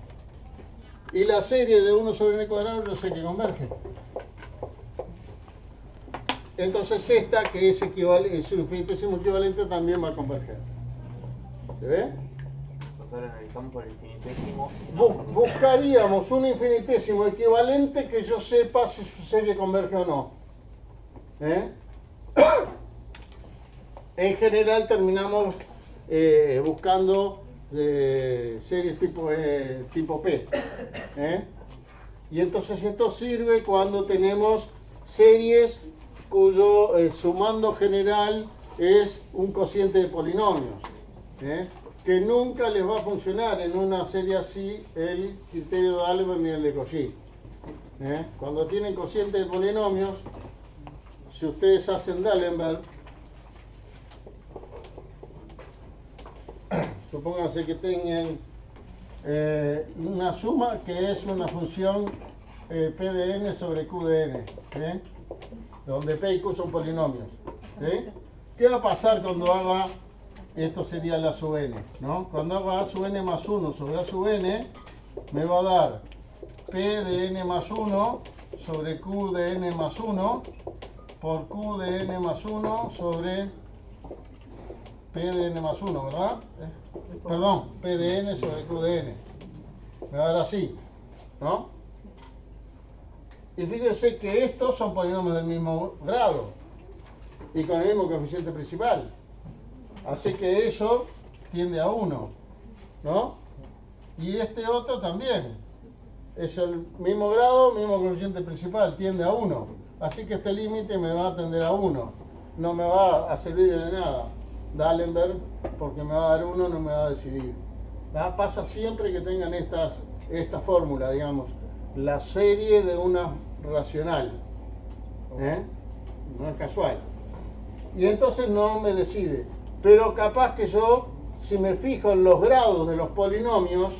Y la serie de 1 sobre n cuadrado yo sé que converge. Entonces esta, que es un infinitésimo equivalente, también va a converger. ¿Se ve? Ahora analizamos por el infinitésimo. Buscaríamos un infinitésimo equivalente que yo sepa si su serie converge o no. En general terminamos buscando series tipo P. Y entonces esto sirve cuando tenemos series cuyo sumando general es un cociente de polinomios, que nunca les va a funcionar en una serie así el criterio de D'Alembert ni el de Cauchy. Cuando tienen cociente de polinomios, si ustedes hacen D'Alembert, supónganse que tengan una suma que es una función P de n sobre Q de n, donde P y Q son polinomios. ¿Qué va a pasar cuando haga, esto sería la sub n, ¿no? Cuando haga A sub n más 1 sobre A sub n, me va a dar P de n más 1 sobre Q de n más 1, por Q de n más 1 sobre P de n más 1, ¿verdad? Perdón, P de n sobre Q de n. Me va a dar así, ¿no? Y fíjense que estos son polinomios del mismo grado y con el mismo coeficiente principal. Así que eso tiende a 1, ¿no? Y este otro también. Es el mismo grado, mismo coeficiente principal, tiende a 1. Así que este límite me va a tender a 1. No me va a servir de nada D'Alembert, porque me va a dar 1, no me va a decidir. ¿Va? Pasa siempre que tengan esta fórmula, digamos, la serie de una racional. No es casual. Y entonces no me decide. Pero capaz que yo, si me fijo en los grados de los polinomios,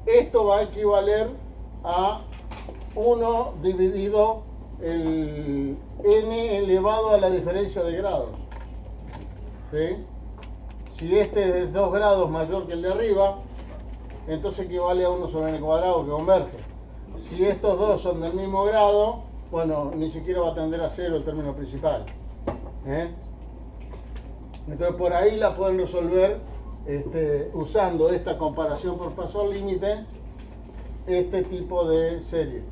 esto va a equivaler a 1 dividido el n elevado a la diferencia de grados. ¿Sí? Si este es de 2 grados mayor que el de arriba, entonces equivale a 1 sobre n cuadrado que converge. Si estos dos son del mismo grado, bueno, ni siquiera va a tender a 0 el término principal. Entonces por ahí la pueden resolver usando esta comparación por paso al límite, este tipo de serie.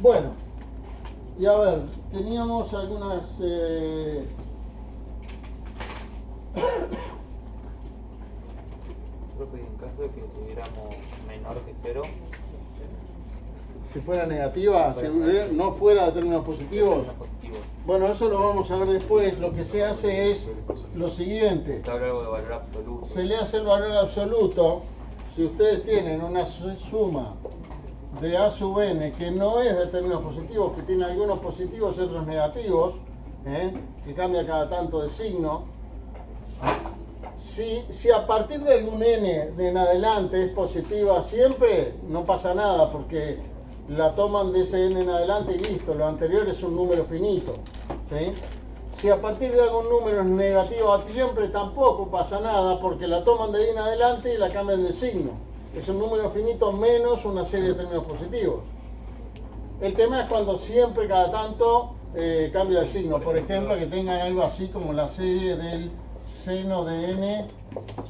Bueno, y a ver, teníamos algunas... Creo que en caso de que tuviéramos menor que 0, si fuera negativa, si no fuera de términos positivos. Bueno, eso lo vamos a ver después. Lo que se hace es lo siguiente. Habla algo de valor absoluto. Se le hace el valor absoluto. Si ustedes tienen una suma de A sub n que no es de términos positivos, que tiene algunos positivos y otros negativos, que cambia cada tanto de signo, si a partir de algún n en adelante es positiva siempre, no pasa nada, porque la toman de ese n en adelante y listo, lo anterior es un número finito. ¿Sí? Si a partir de algún número es negativa siempre, tampoco pasa nada, porque la toman de ahí en adelante y la cambian de signo. Es un número finito menos una serie de términos positivos. El tema es cuando siempre, cada tanto, cambia de signo. Por ejemplo, que tengan algo así como la serie del seno de n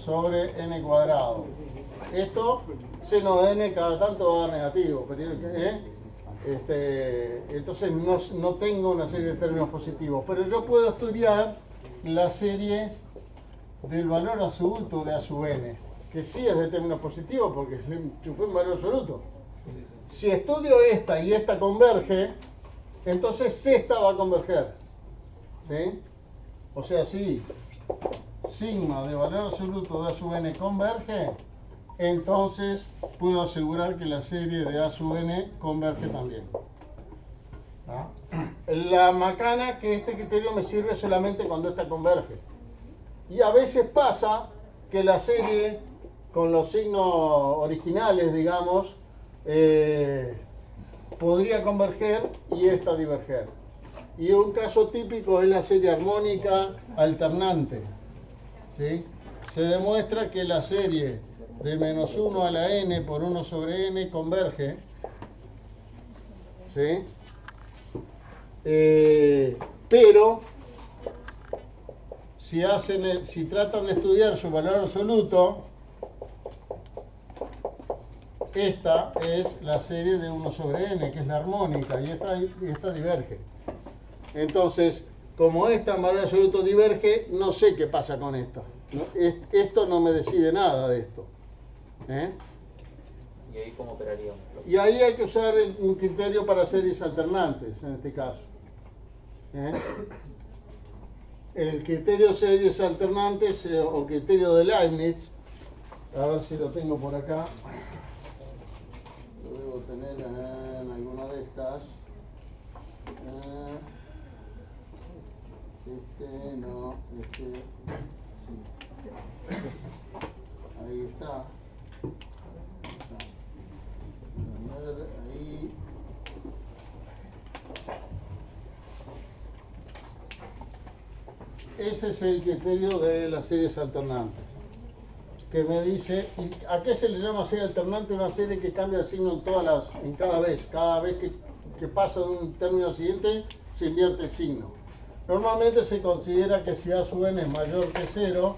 sobre n cuadrado. Esto, seno de n cada tanto va a dar negativo. Entonces no tengo una serie de términos positivos. Pero yo puedo estudiar la serie del valor absoluto de A sub n, que sí es de términos positivos porque fue un valor absoluto. Si estudio esta y esta converge, entonces esta va a converger. ¿Sí? O sea, si sigma de valor absoluto de A sub n converge, entonces puedo asegurar que la serie de A sub n converge también. La macana que este criterio me sirve solamente cuando esta converge. Y a veces pasa que la serie con los signos originales, digamos, podría converger y esta diverger. Y un caso típico es la serie armónica alternante. ¿Sí? Se demuestra que la serie de menos 1 a la n por 1 sobre n converge. ¿Sí? Pero si tratan de estudiar su valor absoluto, esta es la serie de 1 sobre n, que es la armónica, y esta diverge. Entonces, como esta en valor absoluto diverge, no sé qué pasa con esta. Esto no me decide nada de esto. ¿Y ahí cómo operaríamos? Y ahí hay que usar un criterio para series alternantes, en este caso. El criterio de series alternantes o criterio de Leibniz, a ver si lo tengo por acá. Lo debo tener en alguna de estas. No, sí. Ahí está. A ver, ahí. Ese es el criterio de las series alternantes. que me dice, ¿y a qué se le llama serie alternante? Una serie que cambia de signo en cada vez que pasa de un término al siguiente se invierte el signo. Normalmente se considera que si A sub n es mayor que 0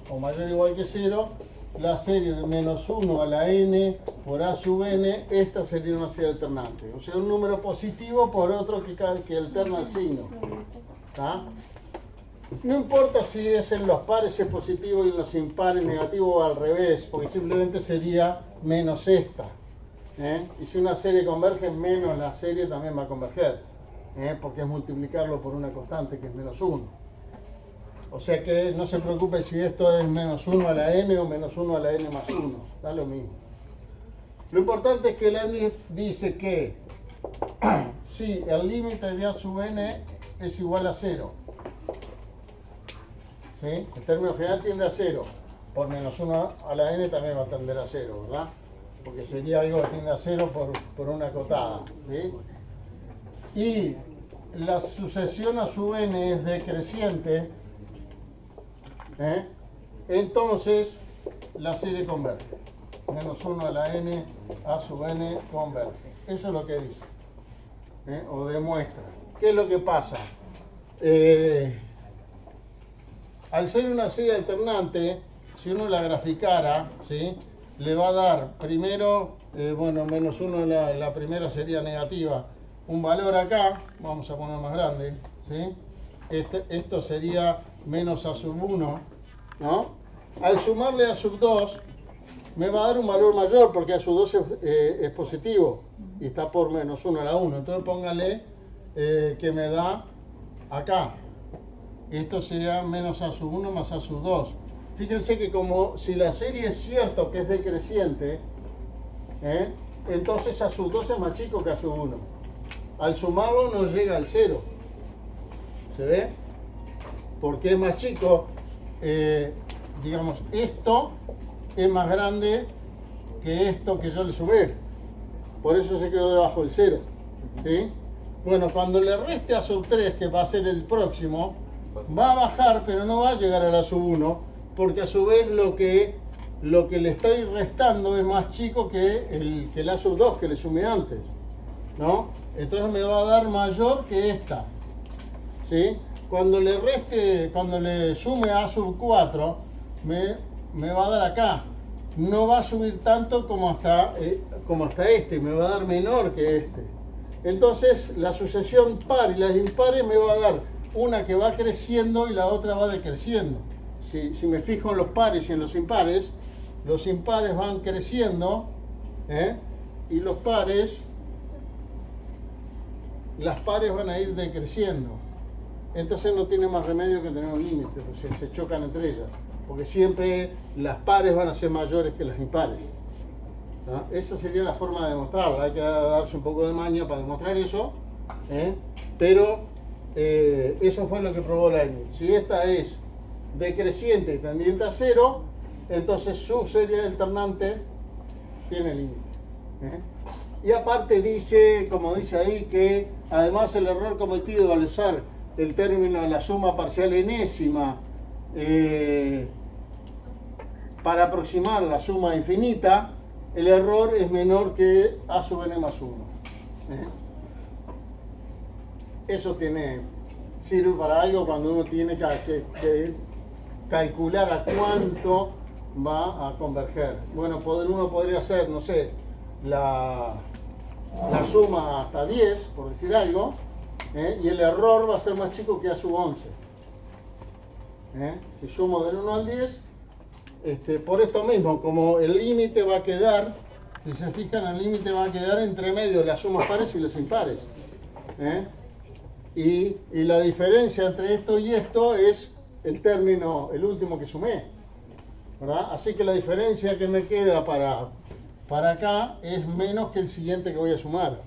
o mayor o igual que 0, la serie de menos 1 a la n por A sub n, esta sería una serie alternante. O sea, un número positivo por otro que alterna el signo. ¿Tá? No importa si es en los pares es positivo y en los impares negativo o al revés, porque simplemente sería menos esta. Y si una serie converge, menos la serie también va a converger, porque es multiplicarlo por una constante que es menos 1. O sea que no se preocupe si esto es menos 1 a la n o menos 1 a la n más 1, da lo mismo. Lo importante es que Leibniz dice que si el límite de A sub n es igual a 0, ¿sí? El término general tiende a 0, por menos 1 a la n también va a tender a 0, ¿verdad? Porque sería algo que tiende a 0 por una acotada, ¿sí? Y la sucesión a sub n es decreciente, entonces la serie converge. Menos 1 a la n a sub n converge. Eso es lo que dice, o demuestra. ¿Qué es lo que pasa? Al ser una serie alternante, si uno la graficara, ¿sí?, le va a dar primero, bueno, menos 1 la primera sería negativa, un valor acá, vamos a poner más grande, ¿sí? Esto sería menos A sub 1, ¿no? Al sumarle A sub 2, me va a dar un valor mayor porque A sub 2 es positivo y está por menos 1 a la 1. Entonces póngale que me da acá. Esto sería menos A sub 1 más A sub 2. Fíjense que como si la serie es cierto que es decreciente, entonces A sub 2 es más chico que A sub 1. Al sumarlo no llega al 0. ¿Se ve? Porque es más chico. Digamos, esto es más grande que esto que yo le sumé. Por eso se quedó debajo del 0. ¿Sí? Bueno, cuando le reste A sub 3, que va a ser el próximo, va a bajar, pero no va a llegar a la sub 1, porque a su vez lo que le estoy restando es más chico que el A sub 2 que le sumé antes, ¿no? Entonces me va a dar mayor que esta, ¿sí? Cuando le sume A sub 4, me va a dar acá. No va a subir tanto como hasta este, me va a dar menor que este. Entonces la sucesión par y las impares me va a dar una que va creciendo y la otra va decreciendo. Si me fijo en los pares y en los impares van creciendo, y las pares van a ir decreciendo. Entonces no tiene más remedio que tener un límite, o sea, se chocan entre ellas, porque siempre las pares van a ser mayores que las impares, ¿no? Esa sería la forma de demostrarlo. Hay que darse un poco de maña para demostrar eso, pero eso fue lo que probó Leibniz. Si esta es decreciente y tendiente a 0, entonces su serie alternante tiene límite. Y aparte dice, como dice ahí, que además el error cometido al usar el término de la suma parcial enésima para aproximar la suma infinita, el error es menor que A sub n más 1. Eso sirve para algo cuando uno tiene que calcular a cuánto va a converger. Bueno, uno podría hacer, no sé, la suma hasta 10, por decir algo, y el error va a ser más chico que A sub 11. Si sumo del 1 al 10, por esto mismo, como el límite va a quedar, si se fijan, el límite va a quedar entre medio de las sumas pares y los impares. Y la diferencia entre esto y esto es el término, el último que sumé, ¿verdad? Así que la diferencia que me queda para acá es menos que el siguiente que voy a sumar.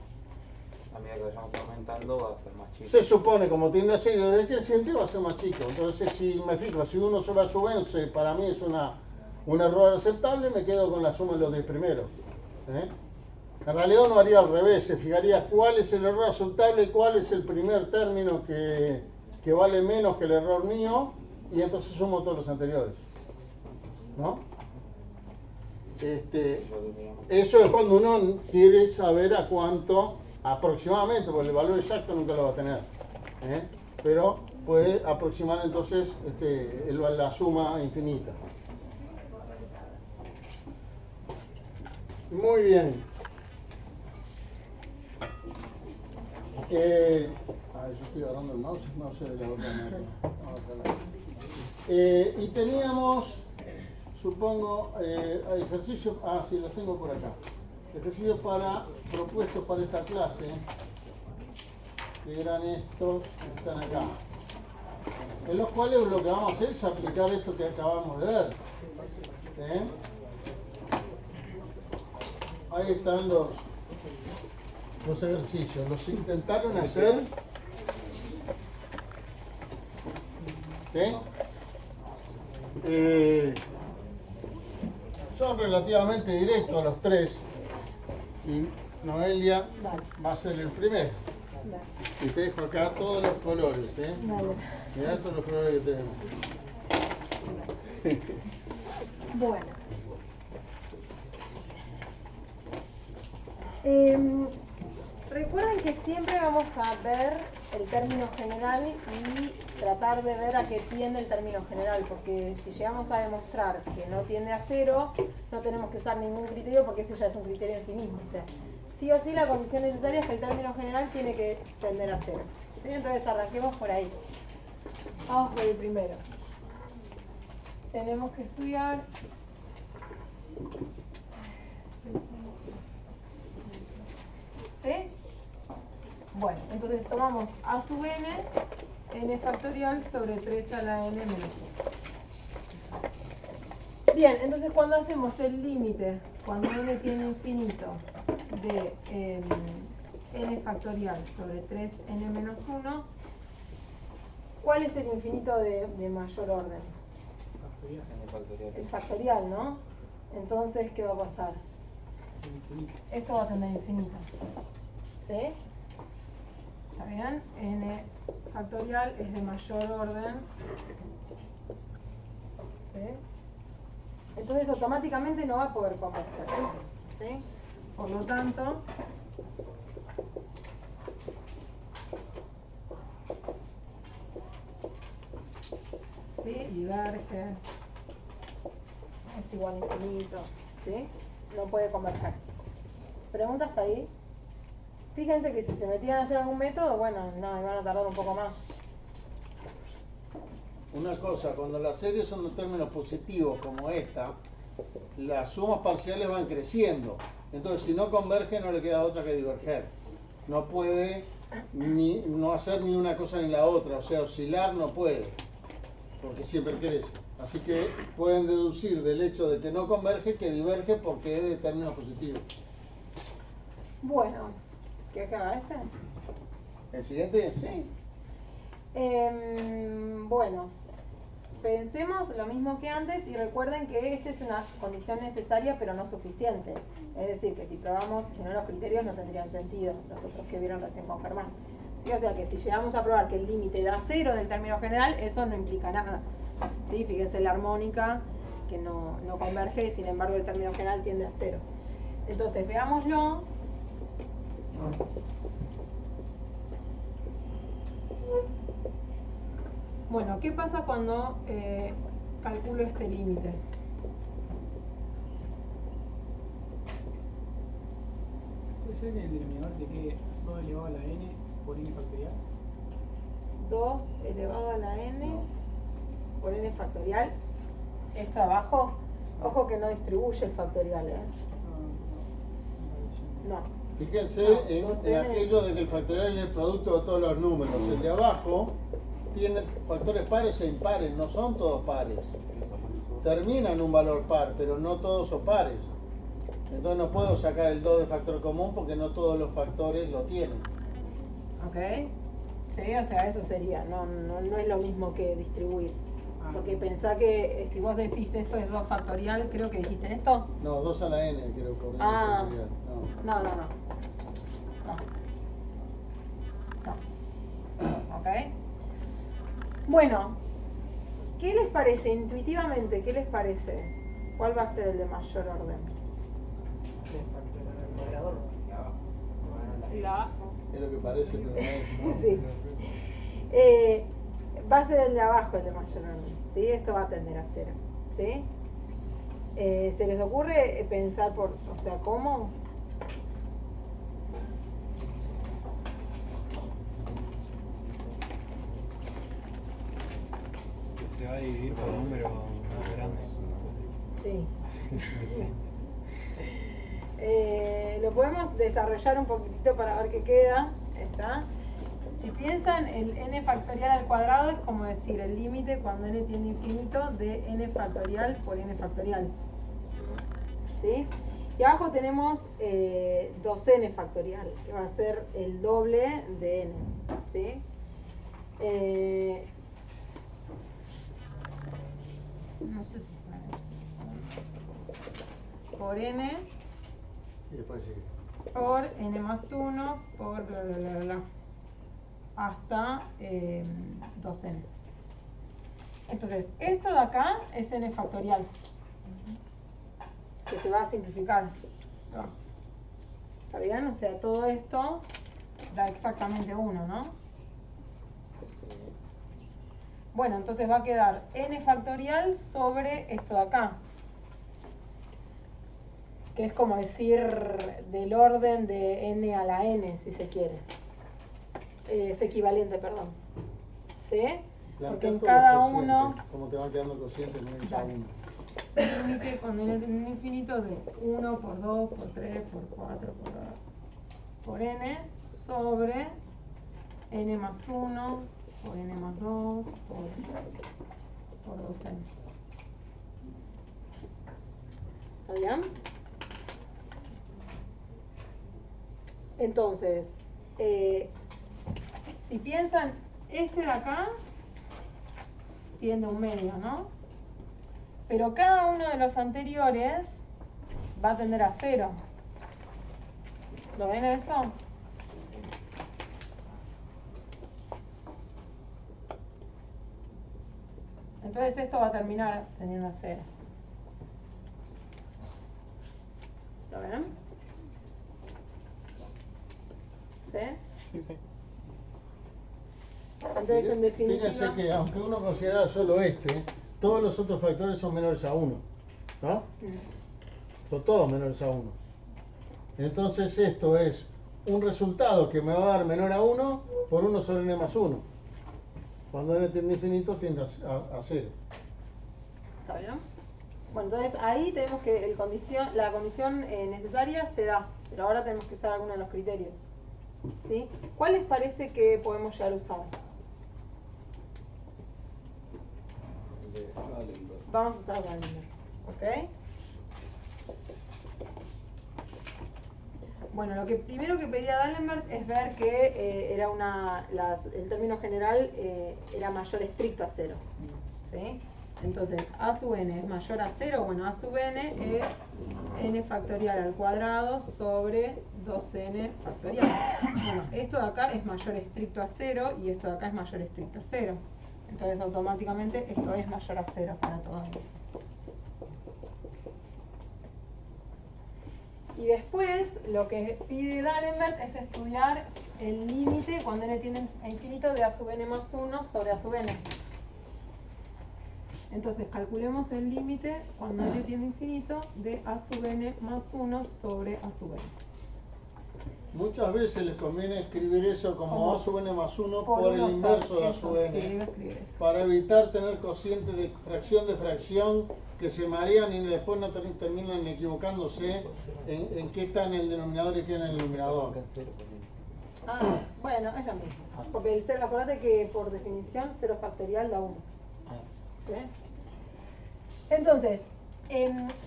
A medida que vayamos aumentando va a ser más chico. Se supone, como tiende a ser decreciente, va a ser más chico. Entonces, si me fijo, si uno sube a su 11, para mí es un error aceptable, me quedo con la suma de los 10 primeros. En realidad uno haría al revés, se fijaría cuál es el error aceptable y cuál es el primer término que vale menos que el error mío, y entonces sumo todos los anteriores, ¿no? Eso es cuando uno quiere saber a cuánto aproximadamente, porque el valor exacto nunca lo va a tener, ¿eh? Pero puede aproximar entonces la suma infinita. Muy bien. Yo estoy agarrando el mouse de la otra máquina. Y teníamos, supongo, ejercicios, sí, los tengo por acá. Ejercicios propuestos para esta clase, que eran estos que están acá. En los cuales lo que vamos a hacer es aplicar esto que acabamos de ver. ¿Eh? Ahí están los ejercicios. Los intentaron hacer. ¿Sí? Son relativamente directos los tres. Y Noelia va a ser el primero. Y te dejo acá todos los colores. Mirá todos los colores que tenemos. Bueno. Recuerden que siempre vamos a ver el término general y tratar de ver a qué tiende el término general, porque si llegamos a demostrar que no tiende a cero, no tenemos que usar ningún criterio porque ese ya es un criterio en sí mismo. O sea, sí o sí la condición necesaria es que el término general tiene que tender a cero. ¿Sí? Entonces arranquemos por ahí. Vamos por el primero. Tenemos que estudiar ¿sí? Bueno, entonces tomamos a sub n factorial sobre 3 a la n menos 1. Bien, entonces cuando hacemos el límite, cuando n tiene infinito de n factorial sobre 3n menos 1, ¿cuál es el infinito de mayor orden? El factorial, ¿no? Entonces, ¿qué va a pasar? Esto va a tener infinito. ¿Sí? ¿Está bien? N factorial es de mayor orden. ¿Sí? Entonces automáticamente no va a poder converger. ¿Sí? Por lo tanto, ¿sí? Diverge. Es igual a infinito. ¿Sí? No puede converger. ¿Pregunta hasta ahí? Fíjense que si se metían a hacer algún método, bueno, no, iban a tardar un poco más. Una cosa, cuando las series son de términos positivos como esta, las sumas parciales van creciendo. Entonces, si no converge, no le queda otra que diverger. No puede no hacer ni una cosa ni la otra, o sea, oscilar no puede, porque siempre crece. Así que pueden deducir del hecho de que no converge que diverge porque es de términos positivos. Bueno, ¿quieres que haga este? ¿El siguiente? Sí. Bueno, pensemos lo mismo que antes y recuerden que esta es una condición necesaria pero no suficiente. Es decir, que si probamos, si no los criterios no tendrían sentido, los otros que vieron recién con Germán. ¿Sí? O sea que si llegamos a probar que el límite da cero del término general, eso no implica nada. ¿Sí? Fíjense la armónica que no converge y sin embargo el término general tiende a cero. Entonces veámoslo. Bueno, ¿qué pasa cuando calculo este límite? ¿Puede ser el denominador de que 2 elevado a la n por n factorial? 2 elevado a la n por n factorial. Esto abajo, ojo que no distribuye el factorial, ¿eh? No. Fíjense en aquello de que el factorial es el producto de todos los números. El de abajo tiene factores pares e impares, no son todos pares. Terminan un valor par, pero no todos son pares. Entonces no puedo sacar el 2 de factor común porque no todos los factores lo tienen. ¿Ok? Sí, o sea, eso sería, no es lo mismo que distribuir. Porque pensá que si vos decís esto es 2 factorial, creo que dijiste esto. No, 2 a la n, creo que factorial. No. ¿Ok? Bueno, ¿qué les parece intuitivamente? ¿Qué les parece? ¿Cuál va a ser el de mayor orden? De factorial al cuadrado. Y abajo. Y la abajo. Es lo que parece, pero no es. Sí. Va a ser el de abajo el de mayor orden, ¿sí? Esto va a tender a 0, ¿sí? ¿Se les ocurre pensar por, o sea, cómo? Se va a dividir por números más grandes. Sí. Lo podemos desarrollar un poquitito para ver qué queda. ¿Está? Si piensan, el n factorial al cuadrado es como decir el límite cuando n tiende a infinito de n factorial por n factorial. ¿Sí? Y abajo tenemos 2n factorial, que va a ser el doble de n. ¿Sí? No sé si sabes. Por n Y después sigue. por n más 1 por bla bla bla bla hasta 2n. Entonces, esto de acá es n factorial, que se va a simplificar. ¿Está bien? O sea, todo esto da exactamente 1, ¿no? Bueno, entonces va a quedar n factorial sobre esto de acá, que es como decir del orden de n a la n, si se quiere. Es equivalente, perdón. ¿Sí? Porque en cada uno Como te van quedando cocientes, no es a Dale. uno. se limite con n infinito de 1 por 2, por 3, por 4, por n sobre n más 1, por n más 2, por 2n. ¿Está bien? Entonces, si piensan, este de acá tiende a un medio, ¿no? Pero cada uno de los anteriores va a tender a 0. ¿Lo ven eso? Entonces esto va a terminar tendiendo a 0. ¿Lo ven? ¿Sí? Sí, sí. Entonces en definitiva... Fíjense que aunque uno considerara solo este, todos los otros factores son menores a 1, ¿no? Son todos menores a 1. Entonces esto es un resultado que me va a dar menor a 1 por 1 sobre n más 1. Cuando n tiende a infinito tiende a 0. ¿Está bien? Bueno, entonces ahí tenemos que la condición necesaria se da, pero ahora tenemos que usar algunos de los criterios. ¿Sí? ¿Cuál les parece que podemos llegar a usar? Vamos a usar Dallenberg, ¿ok? Bueno, lo que primero que pedía Dallenberg es ver que el término general era mayor estricto a 0, ¿sí? Entonces, a sub n es mayor a 0, bueno, a sub n es n factorial al cuadrado sobre 2n factorial. Bueno, esto de acá es mayor estricto a 0 y esto de acá es mayor estricto a 0. Entonces, automáticamente esto es mayor a 0 para todos. Y después, lo que pide Dallenberg es estudiar el límite cuando n tiende a infinito de a sub n más 1 sobre a sub n. Entonces, calculemos el límite cuando n tiende a infinito de a sub n más 1 sobre a sub n. Muchas veces les conviene escribir eso como a sub n más 1 por el uno inverso sobre de a eso, sub sí, n, iba a escribir eso. para evitar tener cocientes de fracción que se marean y después no terminan equivocándose en qué está en el denominador y qué en el numerador. Ah, bueno, es lo mismo. Porque el 0, acuérdate que por definición 0 factorial da 1. ¿Sí? Entonces,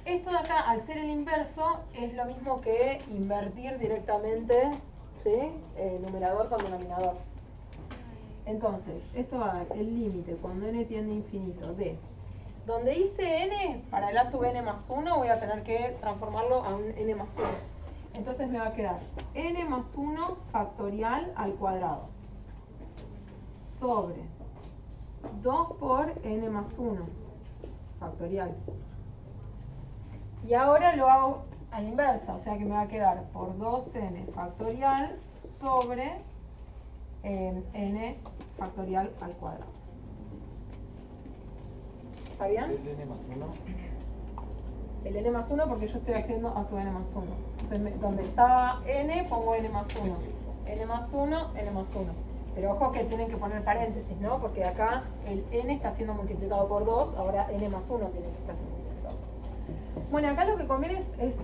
esto de acá, al ser el inverso, es lo mismo que invertir directamente, ¿sí? Numerador con denominador. Entonces, esto va a dar el límite cuando n tiende a infinito de... Donde hice n, para el a sub n más 1, voy a tener que transformarlo a un n más 1. Entonces me va a quedar n más 1 factorial al cuadrado sobre 2 por n más 1 factorial Y ahora lo hago a la inversa, o sea que me va a quedar por 2n factorial sobre n factorial al cuadrado. ¿Está bien? El n más 1. El n más 1 porque yo estoy haciendo a su n más 1. Entonces, donde estaba n, pongo n más 1. N más 1, n más 1. Pero ojo que tienen que poner paréntesis, ¿no? Porque acá el n está siendo multiplicado por 2, ahora n más 1 tiene que estar siendo multiplicado. Bueno, acá lo que conviene es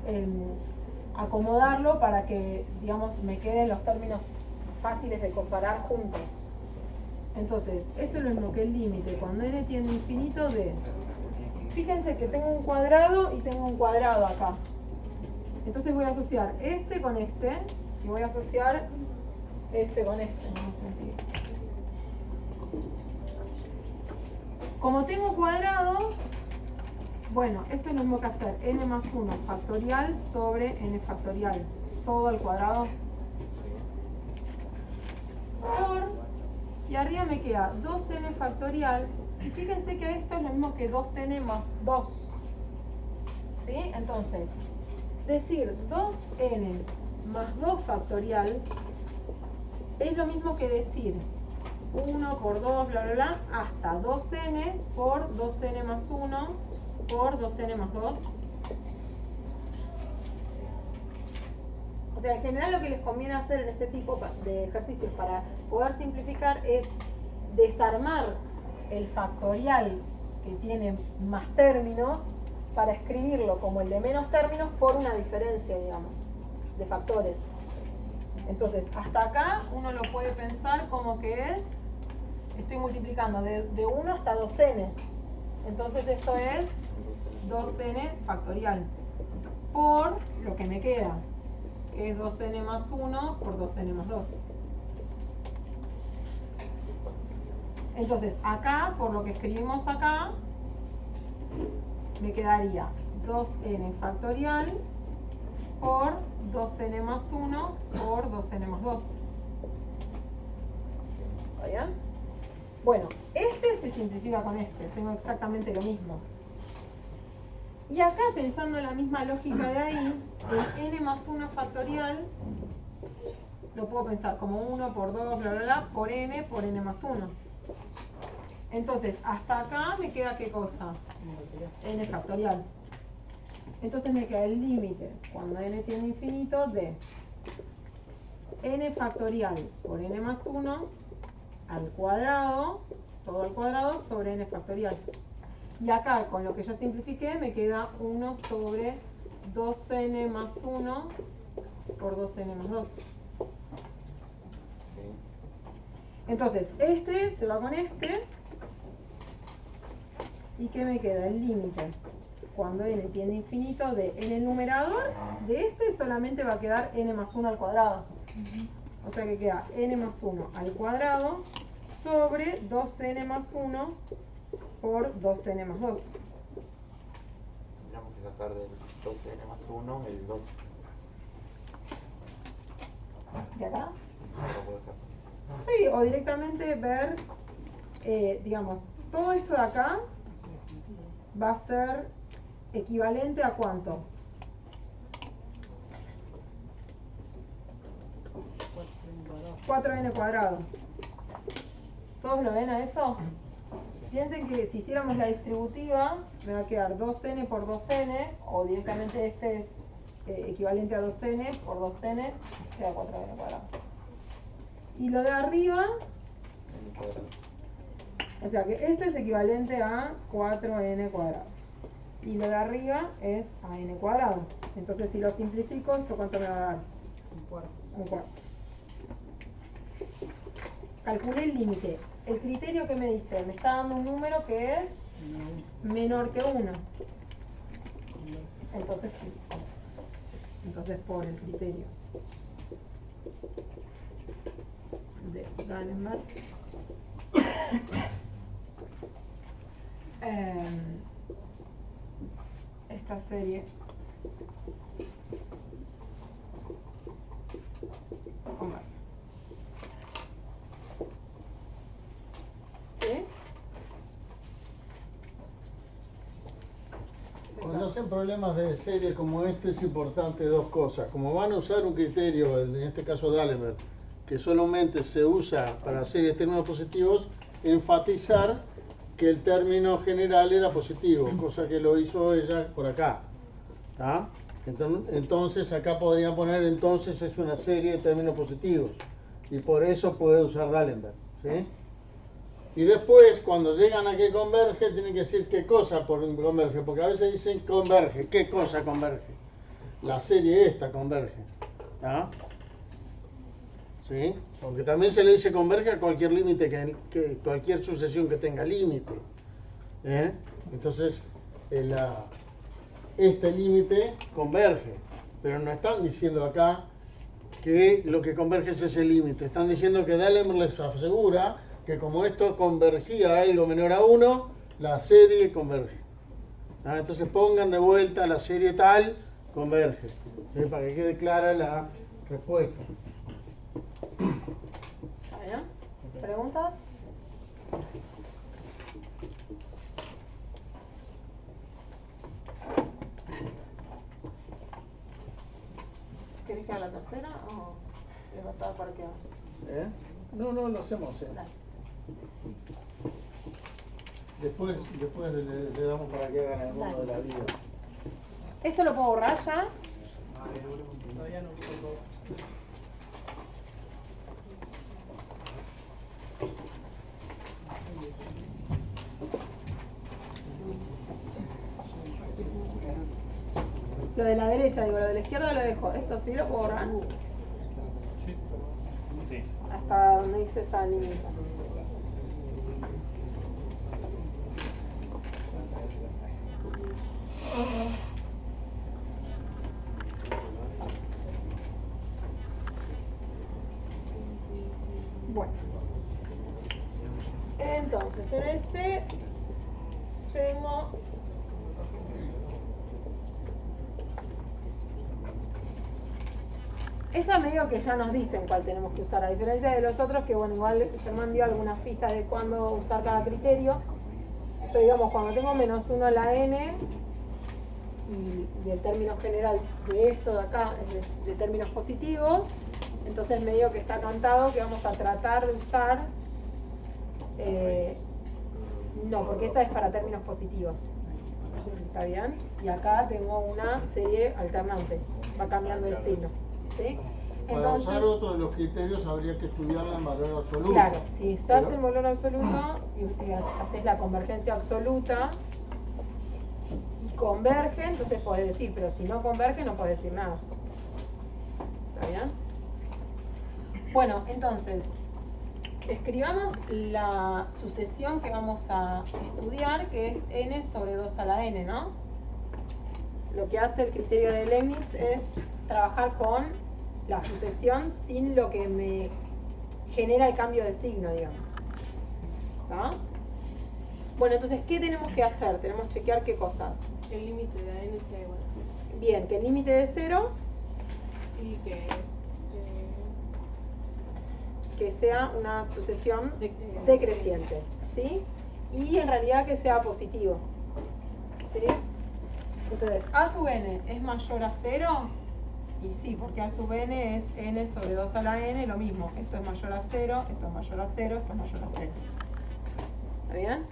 acomodarlo para que, digamos, me queden los términos fáciles de comparar juntos. Entonces, esto es lo mismo que el límite cuando n tiende a infinito de... Fíjense que tengo un cuadrado y tengo un cuadrado acá. Entonces voy a asociar este con este y voy a asociar este con este. Vamos a sentir. Como tengo cuadrado, bueno, esto es lo mismo que hacer n más 1 factorial sobre n factorial. Todo al cuadrado. Y arriba me queda 2n factorial. Y fíjense que esto es lo mismo que 2n más 2. ¿Sí? Entonces, decir 2n más 2 factorial es lo mismo que decir 1 por 2, bla, bla, bla, hasta 2n por 2n más 1 por 2n más 2. O sea, en general lo que les conviene hacer en este tipo de ejercicios para poder simplificar es desarmar el factorial que tiene más términos para escribirlo como el de menos términos por una diferencia, digamos, de factores. Entonces, hasta acá uno lo puede pensar como que estoy multiplicando de 1 hasta 2n. Entonces esto es 2n factorial por lo que me queda, que es 2n más 1 por 2n más 2. Entonces, acá, por lo que escribimos acá, me quedaría 2n factorial por 2n más 1 por 2n más 2. ¿Está bien? Bueno, este se simplifica con este, tengo exactamente lo mismo. Y acá, pensando en la misma lógica de ahí, el n más 1 factorial lo puedo pensar como 1 por 2, bla, bla, bla, por n más 1. Entonces, hasta acá me queda ¿qué cosa? N factorial. Entonces me queda el límite, cuando n tiende a infinito, de n factorial por n más 1 al cuadrado, todo al cuadrado, sobre n factorial. Y acá, con lo que ya simplifiqué, me queda 1 sobre 2n más 1 por 2n más 2. Entonces, este se va con este. ¿Y qué me queda? El límite, cuando n tiende a infinito, de en el numerador de este solamente va a quedar n más 1 al cuadrado. O sea que queda n más 1 al cuadrado sobre 2n más 1 por 2n más 2. Tendríamos que sacar del 2n más 1 el 2. ¿De acá? No lo puedo sacar. Sí, o directamente ver, digamos, todo esto de acá va a ser equivalente a ¿cuánto? 4n cuadrado. ¿Todos lo ven a eso? Piensen que si hiciéramos la distributiva, me va a quedar 2n por 2n, o directamente este es equivalente a 2n por 2n, queda 4n cuadrado. Y lo de arriba, N cuadrado. o sea que esto es equivalente a 4n cuadrado. Y lo de arriba es a n cuadrado. Entonces si lo simplifico, ¿esto cuánto me va a dar? Un cuarto. Calculé el límite. El criterio que me dice, me está dando un número que es menor que 1. Entonces por el criterio de Gallenberg, esta serie converge. ¿Sí? Cuando en problemas de serie como este es importante dos cosas. Como van a usar un criterio, en este caso D'Alembert, que solamente se usa para series de términos positivos, enfatizar que el término general era positivo, cosa que lo hizo ella por acá. ¿Ah? Entonces acá podrían poner entonces es una serie de términos positivos y por eso puede usar D'Alembert, ¿sí? Y después cuando llegan a que converge tienen que decir qué cosa converge, porque a veces dicen converge, ¿qué cosa converge? La serie esta converge, ¿ah? ¿Sí? Porque también se le dice converge a cualquier límite, que cualquier sucesión que tenga límite, ¿eh? Entonces este límite converge, pero no están diciendo acá que lo que converge es ese límite, están diciendo que D'Alembert les asegura que como esto convergía a algo menor a 1, la serie converge. ¿Ah? Entonces pongan de vuelta la serie tal, converge, ¿sí? Para que quede clara la respuesta. Bueno, ¿preguntas? ¿Querés que haga la tercera o les vas a dar para qué? No, lo hacemos. Dale. Después le damos para que hagan el mundo de la vida. ¿Esto lo puedo borrar ya? Todavía no, por favor. Lo de la derecha, digo, lo de la izquierda lo dejo. Esto sí lo puedo borrar. Sí. Sí. Hasta donde dice esa límite. Bueno. Entonces, en el C tengo esta medio que ya nos dicen cuál tenemos que usar, a diferencia de los otros que, bueno, igual Germán dio algunas pistas de cuándo usar cada criterio, pero digamos, cuando tengo menos 1 la n y el término general de esto de acá es de términos positivos, entonces medio que está cantado que vamos a tratar de usar, no, porque esa es para términos positivos, ¿está bien? Y acá tengo una serie alternante, va cambiando de signo. ¿Sí? Para usar otro de los criterios habría que estudiarla en valor absoluto. Claro, si usas el valor absoluto y haces la convergencia absoluta y converge, entonces podés decir, pero si no converge no podés decir nada. ¿Está bien? Bueno, entonces, escribamos la sucesión que vamos a estudiar, que es n sobre 2 a la n, ¿no? Lo que hace el criterio de Leibniz es trabajar con la sucesión sin lo que me genera el cambio de signo, digamos. ¿Está? Bueno, entonces, ¿qué tenemos que hacer? Tenemos que chequear qué cosas. El límite de n sea igual a 0. Bien, que el límite de 0 Y que sea una sucesión decreciente, ¿sí? Y en realidad que sea positivo, ¿sí? Entonces, a sub n es mayor a 0, y sí, porque a sub n es n sobre 2 a la n, lo mismo. Esto es mayor a 0, esto es mayor a 0, esto es mayor a 0. ¿Está bien?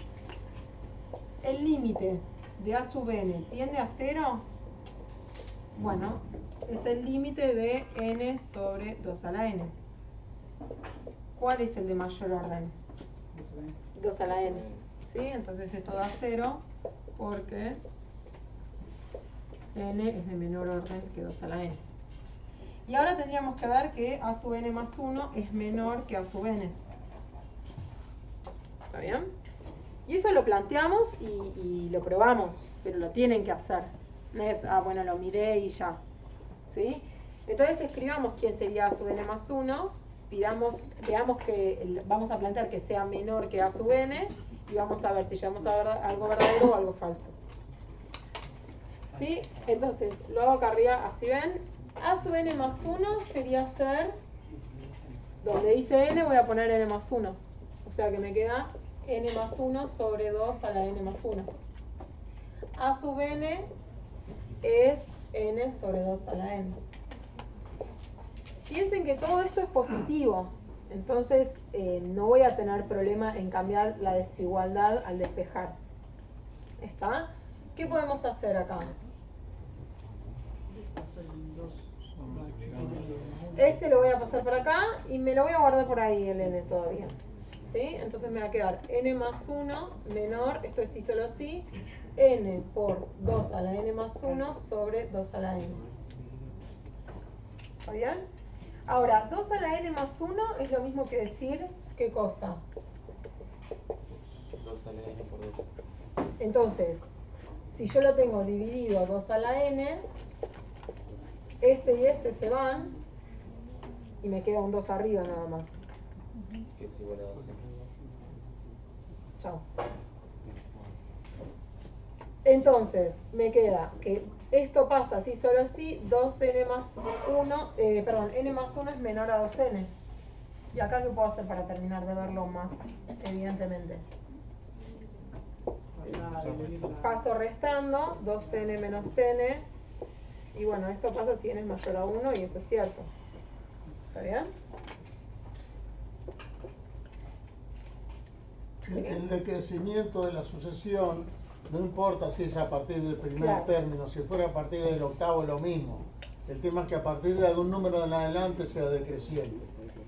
El límite de a sub n tiende a 0, bueno, es el límite de n sobre 2 a la n. ¿Cuál es el de mayor orden? 2 a la n. ¿Sí? Entonces esto da 0 porque n es de menor orden que 2 a la n. Y ahora tendríamos que ver que a sub n más 1 es menor que a sub n. ¿Está bien? Y eso lo planteamos y lo probamos, pero lo tienen que hacer. No es, bueno, lo miré y ya. ¿Sí? Entonces escribamos quién sería a sub n más 1, veamos que vamos a plantear que sea menor que a sub n y vamos a ver si llegamos a algo verdadero o algo falso. ¿Sí? Entonces, lo hago acá arriba, así ven. A sub n más 1 sería ser, donde dice n voy a poner n más 1. O sea que me queda n más 1 sobre 2 a la n más 1. A sub n es n sobre 2 a la n. Piensen que todo esto es positivo, entonces no voy a tener problema en cambiar la desigualdad al despejar. ¿Está? ¿Qué podemos hacer acá? Este lo voy a pasar para acá y me lo voy a guardar por ahí el n todavía. ¿Sí? Entonces me va a quedar n más 1 menor, esto es sí solo sí, n por 2 a la n más 1 sobre 2 a la n. ¿Está bien? Ahora, 2 a la n más 1 es lo mismo que decir, ¿qué cosa? 2 a la n por 2. Entonces, si yo lo tengo dividido 2 a la n, este y este se van, y me queda un 2 arriba nada más. Que es igual a 2n. Chao. Entonces, me queda que esto pasa así solo así, 2n más 1, n más 1 es menor a 2n. ¿Y acá qué puedo hacer para terminar de verlo más evidentemente? Paso restando, 2n menos n, y bueno, esto pasa si n es mayor a 1 y eso es cierto. ¿Está bien? ¿Sí? El decrecimiento de la sucesión, no importa si es a partir del primer Claro. término, si fuera a partir del octavo es lo mismo. El tema es que a partir de algún número en adelante sea decreciente.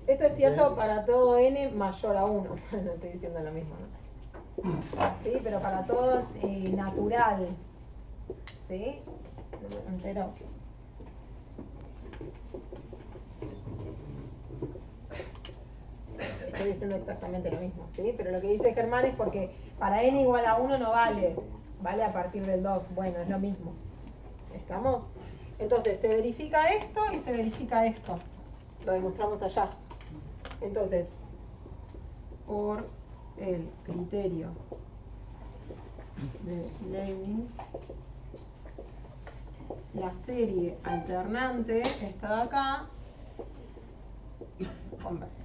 Esto es cierto Bien. para todo n mayor a 1. No estoy diciendo lo mismo, ¿no? Sí, pero para todo natural. ¿Sí? Entero. Estoy diciendo exactamente lo mismo, ¿sí? Pero lo que dice Germán es porque para n igual a 1 no vale. Vale a partir del 2. Bueno, es lo mismo. ¿Estamos? Entonces, se verifica esto y se verifica esto. Lo demostramos allá. Entonces, por el criterio de Leibniz, la serie alternante, esta de acá, converge.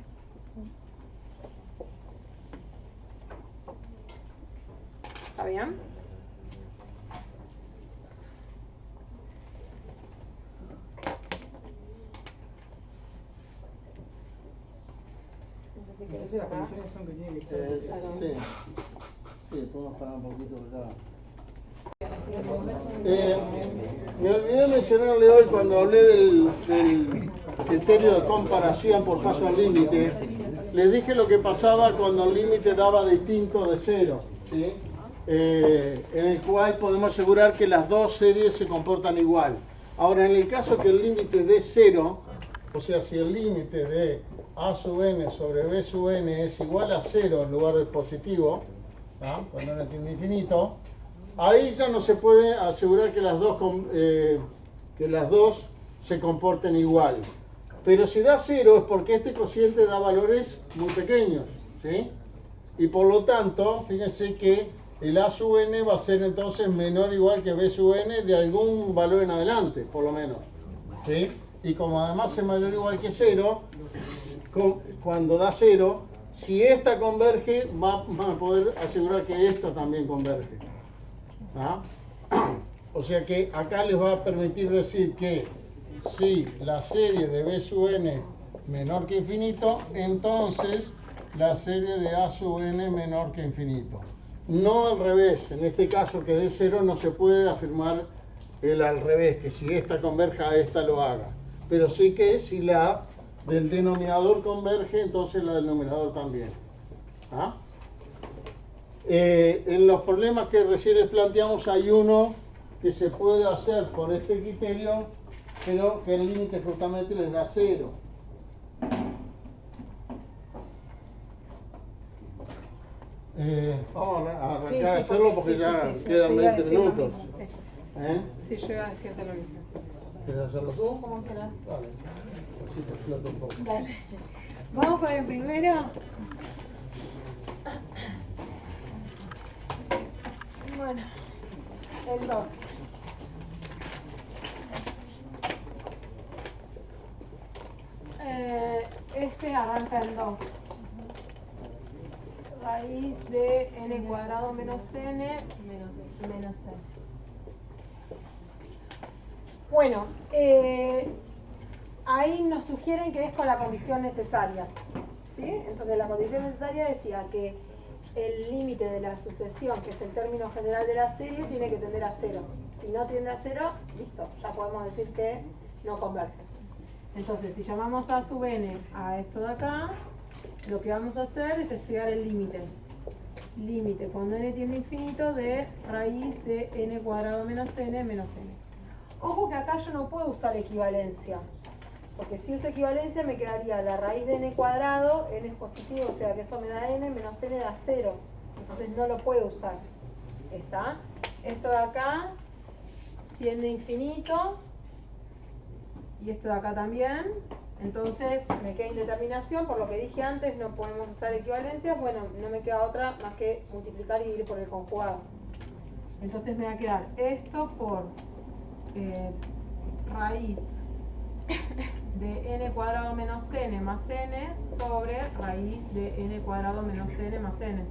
¿Está bien? No sé si querés Entonces las acá. condiciones son que tiene que ser. Sí, sí, podemos parar un poquito acá. Me olvidé mencionarle hoy cuando hablé del criterio de comparación por paso al límite, les dije lo que pasaba cuando el límite daba distinto de cero, ¿sí? En el cual podemos asegurar que las dos series se comportan igual. Ahora, en el caso que el límite dé cero, o sea, si el límite de a sub n sobre b sub n es igual a 0 en lugar de positivo, ¿ah? Cuando n tiende a infinito, ahí ya no se puede asegurar que las dos se comporten igual. Pero si da 0 es porque este cociente da valores muy pequeños, ¿sí? Y por lo tanto, fíjense que el a sub n va a ser entonces menor o igual que b sub n de algún valor en adelante, por lo menos, ¿sí? Y como además es mayor o igual que 0, cuando da 0, si esta converge, vamos a poder asegurar que esta también converge. ¿Ah? O sea que acá les va a permitir decir que si la serie de b sub n menor que infinito, entonces la serie de a sub n menor que infinito. No al revés, en este caso que dé 0 no se puede afirmar el al revés, que si esta converja, esta lo haga. Pero sí que si la del denominador converge, entonces la del numerador también. ¿Ah? En los problemas que recién les planteamos hay uno que se puede hacer por este criterio, pero que el límite justamente les da 0. Vamos a arrancar a hacerlo porque ya quedan 20 minutos. Sí, yo iba a decirte lo mismo. ¿Quieres hacerlo tú? Como quieras. Vale. Así te floto un poco. Dale. Vamos con el primero. Bueno, el 2. Este arranca en 2. Raíz de n cuadrado menos n menos n. Bueno, ahí nos sugieren que es con la condición necesaria, ¿sí? Entonces la condición necesaria decía que el límite de la sucesión, que es el término general de la serie, tiene que tender a 0. Si no tiende a 0, listo, ya podemos decir que no converge. Entonces, si llamamos a sub n a esto de acá, lo que vamos a hacer es estudiar el límite. Límite cuando n tiende a infinito de raíz de n cuadrado menos n menos n. Ojo que acá yo no puedo usar equivalencia, porque si uso equivalencia me quedaría la raíz de n cuadrado, n es positivo, o sea que eso me da n, menos n da 0. Entonces no lo puedo usar. ¿Está? Esto de acá tiende a infinito, y esto de acá también. Entonces me queda indeterminación, por lo que dije antes, no podemos usar equivalencias. Bueno, no me queda otra más que multiplicar y ir por el conjugado. Entonces me va a quedar esto por raíz de n cuadrado menos n más n sobre raíz de n cuadrado menos n más n.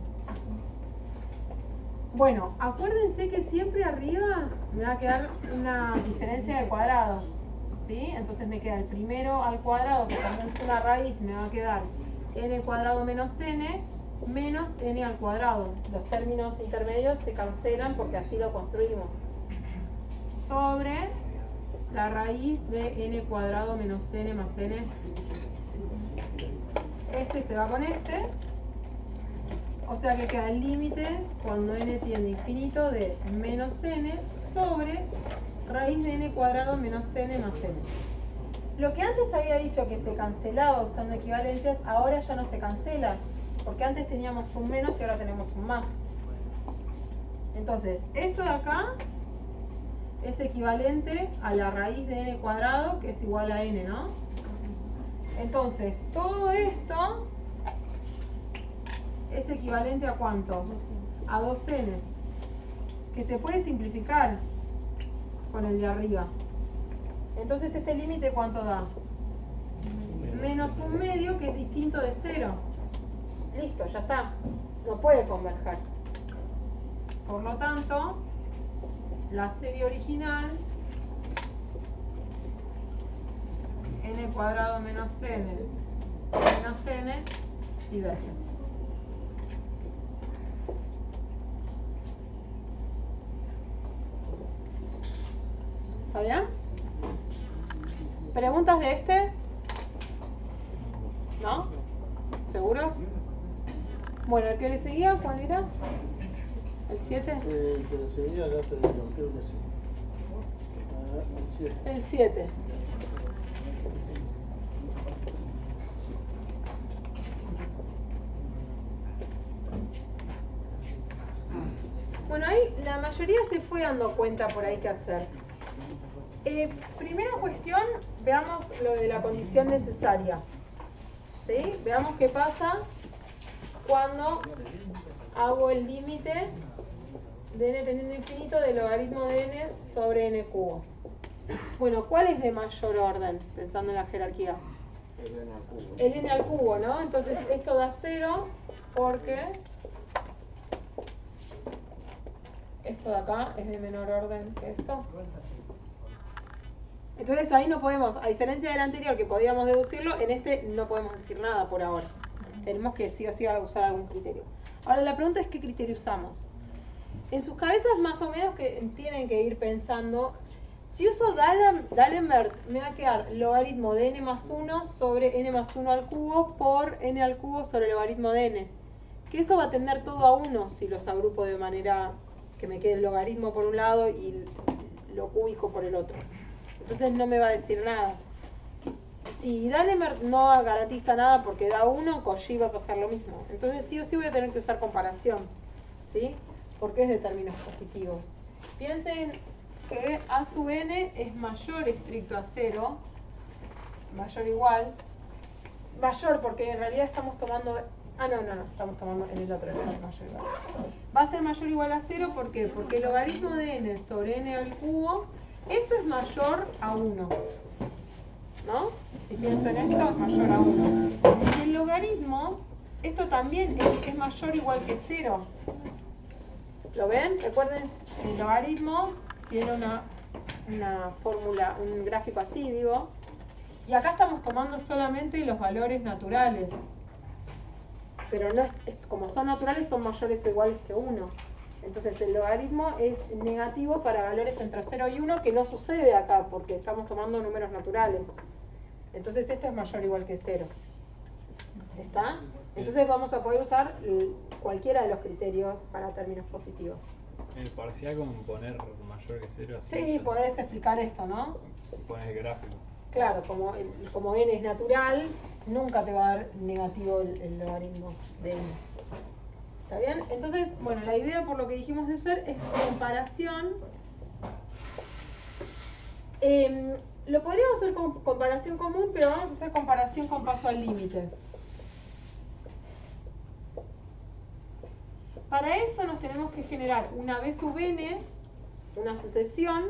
Bueno, acuérdense que siempre arriba me va a quedar una diferencia de cuadrados, ¿sí? Entonces me queda el primero al cuadrado, que también es una raíz, me va a quedar n cuadrado menos n menos n al cuadrado. Los términos intermedios se cancelan porque así lo construimos. Sobre la raíz de n cuadrado menos n más n. Este se va con este. O sea que queda el límite cuando n tiende a infinito de menos n sobre raíz de n cuadrado menos n más n. Lo que antes había dicho que se cancelaba usando equivalencias, ahora ya no se cancela. Porque antes teníamos un menos y ahora tenemos un más. Entonces, esto de acá es equivalente a la raíz de n cuadrado, que es igual a n, ¿no? Entonces, todo esto es equivalente a ¿cuánto? A 2n, que se puede simplificar con el de arriba. Entonces, este límite ¿cuánto da? Menos un medio, que es distinto de 0. Listo, ya está. No puede converger. Por lo tanto, la serie original, n cuadrado menos n diverge. ¿Está bien? ¿Preguntas de este? ¿No? ¿Seguros? Bueno, el que le seguía, ¿cuál era? ¿El 7? El que le seguía, ya te digo, creo que sí. El 7. El 7. Bueno, ahí la mayoría se fue dando cuenta por ahí qué hacer. Primera cuestión, veamos lo de la condición necesaria. ¿Sí? Veamos qué pasa cuando hago el límite de n tendiendo a infinito del logaritmo de n sobre n cubo. Bueno, ¿cuál es de mayor orden? Pensando en la jerarquía. El n al cubo. El n al cubo, ¿no? Entonces esto da 0 porque esto de acá es de menor orden que esto. Entonces ahí no podemos, a diferencia del anterior que podíamos deducirlo, en este no podemos decir nada por ahora. Tenemos que sí o sí usar algún criterio. Ahora la pregunta es qué criterio usamos. En sus cabezas más o menos que tienen que ir pensando, si uso D'Alembert me va a quedar logaritmo de n más 1 sobre n más 1 al cubo por n al cubo sobre el logaritmo de n. Que eso va a tender todo a 1 si los agrupo de manera que me quede el logaritmo por un lado y lo cúbico por el otro. Entonces no me va a decir nada. Si D'Alembert no garantiza nada porque da 1, Cauchy va a pasar lo mismo. Entonces sí o sí voy a tener que usar comparación, ¿sí? Porque es de términos positivos. Piensen que a sub n es mayor estricto a 0, mayor igual, mayor porque en realidad estamos tomando, no, estamos tomando en el otro, no es mayor igual. Va a ser mayor igual a 0, ¿por qué? Porque el logaritmo de n sobre n al cubo, esto es mayor a 1, ¿no? Si pienso en esto, es mayor a 1. Y el logaritmo, esto también es mayor o igual que 0. ¿Lo ven? Recuerden, el logaritmo tiene una una fórmula, un gráfico así, digo. Y acá estamos tomando solamente los valores naturales. Pero no como son naturales, son mayores o iguales que 1. Entonces el logaritmo es negativo para valores entre 0 y 1, que no sucede acá, porque estamos tomando números naturales. Entonces esto es mayor o igual que 0. ¿Está? Entonces vamos a poder usar cualquiera de los criterios para términos positivos. El parcial como poner mayor que 0. Sí, podés explicar esto, ¿no? Pones el gráfico. Claro, como n es natural, nunca te va a dar negativo el logaritmo de n. ¿Está bien? Entonces, bueno, la idea por lo que dijimos de usar es comparación. Lo podríamos hacer con comparación común, pero vamos a hacer comparación con paso al límite. Para eso nos tenemos que generar una b sub n, una sucesión,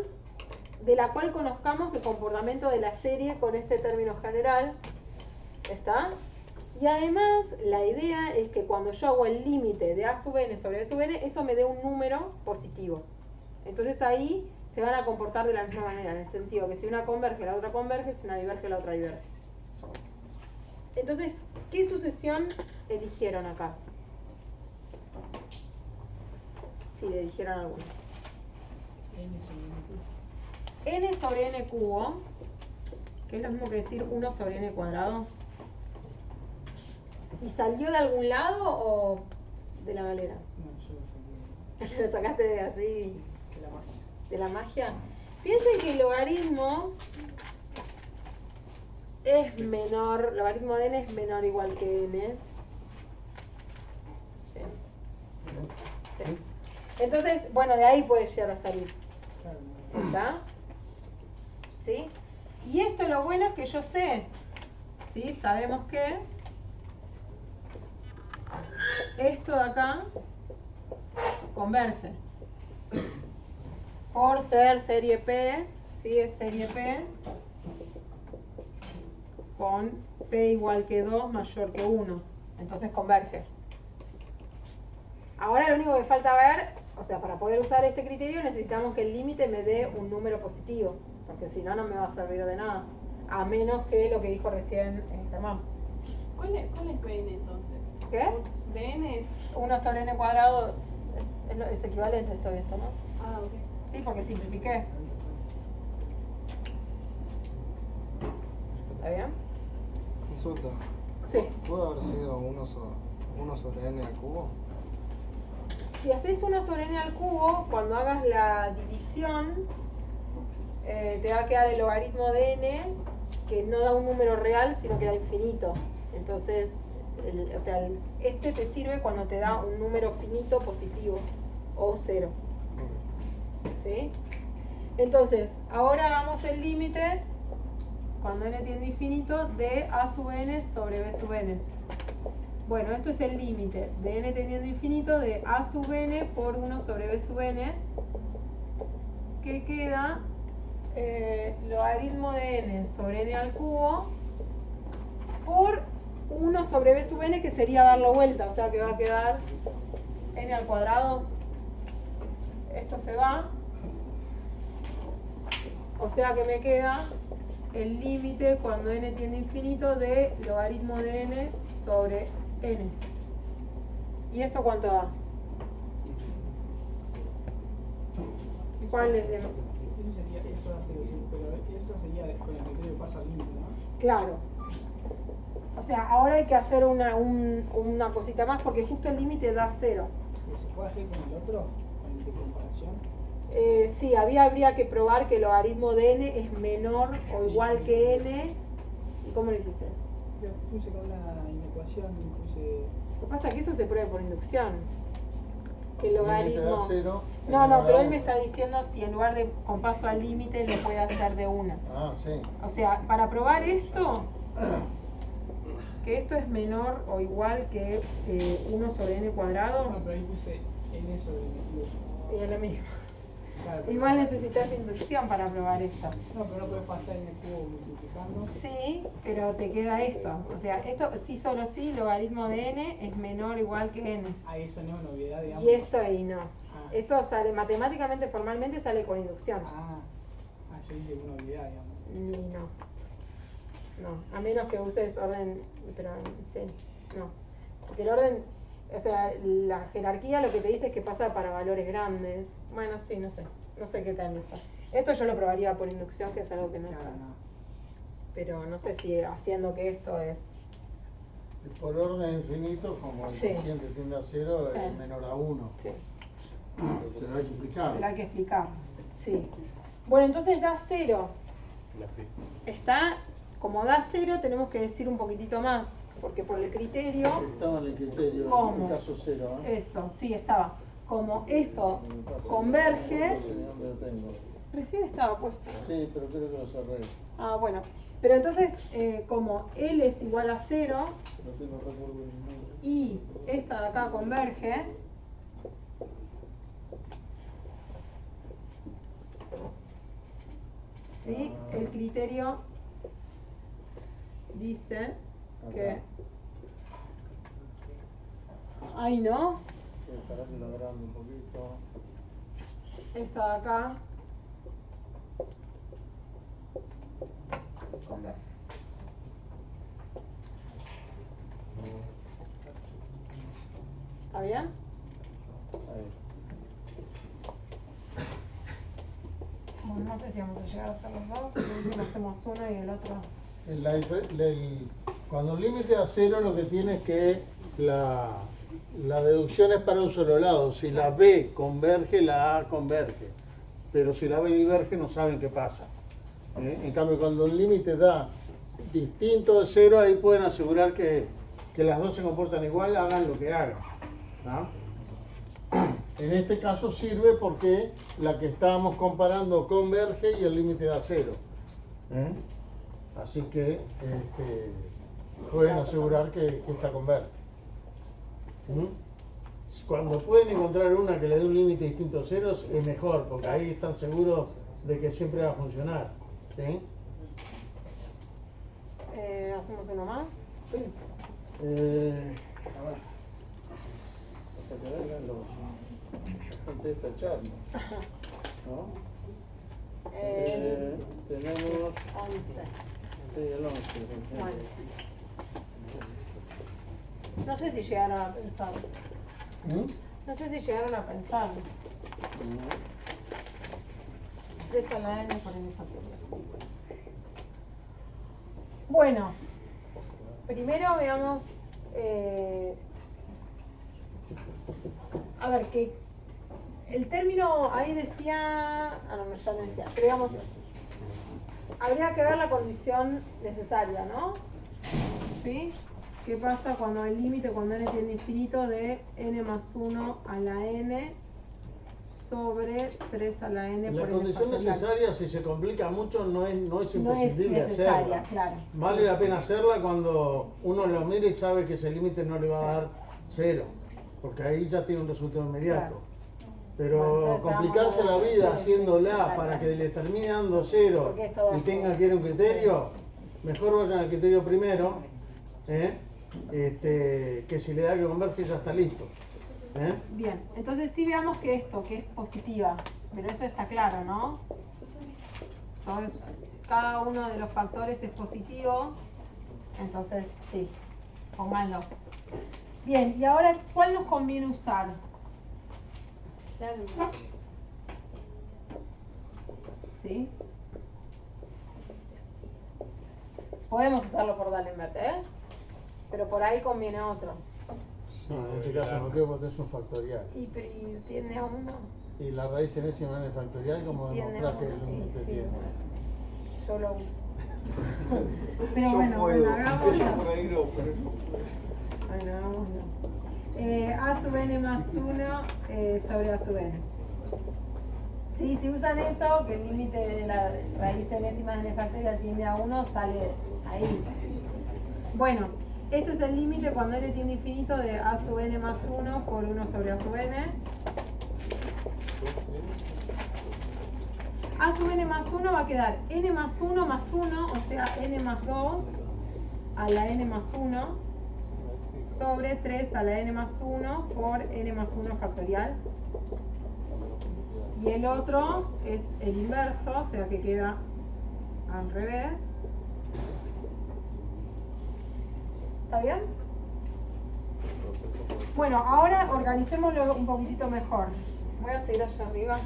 de la cual conozcamos el comportamiento de la serie con este término general. ¿Está? Y además, la idea es que cuando yo hago el límite de a sub n sobre b sub n, eso me dé un número positivo. Entonces ahí se van a comportar de la misma manera, en el sentido que si una converge, la otra converge, si una diverge, la otra diverge. Entonces, ¿qué sucesión eligieron acá? Si le eligieron alguna. N sobre n cubo, que es lo mismo que decir 1 sobre n cuadrado. ¿Y salió de algún lado o de la galera? No, yo lo saqué ¿Lo sacaste de así? de la magia. ¿De la magia? Piensen que el logaritmo es menor, logaritmo de n es menor o igual que n. ¿Sí? Sí. Entonces, bueno, de ahí puede llegar a salir. Claro, no. ¿Está? ¿Sí? Y esto lo bueno es que yo sé, ¿sí? Sabemos que esto de acá converge. Por ser serie P, ¿sí? Es serie P con P igual que 2 mayor que 1. Entonces converge. Ahora lo único que falta ver, o sea, para poder usar este criterio necesitamos que el límite me dé un número positivo, porque si no, no me va a servir de nada. A menos que lo que dijo recién Germán. ¿Cuál es Bn entonces? ¿Qué? Bn es... 1 sobre n cuadrado es equivalente a esto, ¿no? Ah, ok. Sí, porque simplifiqué. ¿Está bien? Consulta. Sí. ¿Puede haber sido 1 sobre n al cubo? Si haces 1 sobre n al cubo, cuando hagas la división, te va a quedar el logaritmo de n, que no da un número real, sino que da infinito. Entonces, este te sirve cuando te da un número finito positivo, o 0. ¿Sí? Entonces, ahora hagamos el límite, cuando n tiende a infinito, de a sub n sobre b sub n. Bueno, esto es el límite de n tendiendo a infinito de a sub n por 1 sobre b sub n, que queda logaritmo de n sobre n al cubo por 1 sobre b sub n, que sería darlo vuelta, o sea que va a quedar n al cuadrado. Esto se va, o sea que me queda el límite cuando n tiende a infinito de logaritmo de n sobre n. ¿Y esto cuánto da? ¿Cuál es de? Eso sería con el criterio paso al límite, ¿no? Claro. O sea, ahora hay que hacer una cosita más, porque justo el límite da 0. ¿Se puede hacer con el otro? ¿Con el de comparación? Sí, habría que probar que el logaritmo de n es menor o igual que n. ¿Y cómo lo hiciste? Yo puse con una inecuación, Lo que pasa es que eso se prueba por inducción. Que el El límite logaritmo... da 0, No, pero él me está diciendo si en lugar de con paso al límite lo puede hacer de una. Ah, sí. O sea, para probar esto, que esto es menor o igual que 1 sobre n cuadrado, No, pero ahí puse n sobre n. y es lo mismo. Claro, pero- Igual necesitas inducción para probar esto. No, pero no puedes pasar en el cubo multiplicando. Sí, pero te queda esto. O sea, esto sí, solo sí, logaritmo de n es menor o igual que n. Ah, eso no es una obviedad, digamos. Y esto ahí no. Ah. Esto sale matemáticamente, formalmente sale con inducción. Ah, se dice una unidad, digamos. Ni no. No, a menos que uses orden, pero sí, no. Porque el orden, o sea, la jerarquía lo que te dice es que pasa para valores grandes. Bueno, sí, no sé. No sé qué tal está. Esto yo lo probaría por inducción, que es algo que no sé. Claro, no. Pero no sé si haciendo que esto es... Y por orden infinito, como el Sí. cociente tiende a 0, Sí. es menor a 1. Sí. Pero hay que explicarlo. Pero hay que explicar. Sí. Bueno, entonces da 0. La fi. Está, como da 0, tenemos que decir un poquitito más. Porque por el criterio... Estaba en el criterio, ¿Cómo? en el caso 0. Eso, sí, estaba. Como esto En el caso converge... No sé dónde lo tengo. Recién estaba puesto. Sí, pero creo que lo cerré. Ah, bueno. Pero entonces, como L es igual a 0 No tengo recuerdo el número. y esta de acá converge, ¿sí? El criterio dice que... Ahí, ¿no? Sí, para que lo agrande un poquito. Esta de acá converge. ¿Está bien? Ahí. Bueno, no sé si vamos a llegar a hacer los dos. El último hacemos uno y el otro. Cuando el límite a 0, lo que tiene es que la deducción es para un solo lado. Si la B converge, la A converge. Pero si la B diverge, no saben qué pasa. En cambio, cuando el límite da distinto de 0, ahí pueden asegurar que las dos se comportan igual, hagan lo que hagan. ¿Ah? En este caso sirve porque la que estábamos comparando converge y el límite da 0. Así que pueden asegurar que esta converge. Cuando pueden encontrar una que le dé un límite distinto a 0, es mejor, porque ahí están seguros de que siempre va a funcionar. ¿Sí? ¿Hacemos uno más? Sí. A ver. Hasta que vengan los gente de esta charla. ¿No? Tenemos 11. sí, el 11. Bueno. No sé si llegaron a pensarlo. No sé si llegaron a pensarlo. 3 a la n por n factorial. Bueno, primero veamos, a ver, que el término ahí decía, no, ya no decía, pero digamos, habría que ver la condición necesaria, ¿no? ¿Sí? ¿Qué pasa cuando el límite, cuando n tiende a infinito, de n más 1 a la n sobre 3 a la n La por n condición factorial? necesaria, si se complica mucho, no es No es imprescindible necesaria, hacerla. claro. Vale la pena hacerla cuando uno lo mira y sabe que ese límite no le va a dar 0, porque ahí ya tiene un resultado inmediato. Claro. Pero Bueno, entonces complicarse vamos a- la vida sí, haciéndola sí, para tal que cual. le termine dando 0 Porque esto va y a tenga ser- que ir a un criterio, mejor vayan al criterio primero, que si le da que converge ya está listo. Bien, entonces sí veamos que esto, que es positiva, pero eso está claro, ¿no? Entonces, cada uno de los factores es positivo, entonces sí, pónganlo. Bien, y ahora, ¿cuál nos conviene usar? ¿Sí? Podemos usarlo por D'Alembert, pero por ahí conviene otro. No, en este caso no creo porque es un factorial. Y tiende a uno. Y la raíz enésima en el factorial, como Tiene demostrar que el uno, límite sí, tiene. yo lo uso. Pero bueno, hagámoslo. Bueno, hagámoslo. A sub n más 1 sobre A sub n. Sí, si usan eso, que el límite de la raíz enésima de n factorial tiende a 1, sale ahí. Bueno, esto es el límite cuando n tiende a infinito de A sub n más 1 por 1 sobre A sub n. A sub n más 1 va a quedar n más 1 más 1, o sea, n más 2 a la n más 1 sobre 3 a la n más 1 por n más 1 factorial. Y el otro es el inverso, o sea que queda al revés. ¿Está bien? Bueno, ahora organicémoslo un poquitito mejor. Voy a seguir allá arriba.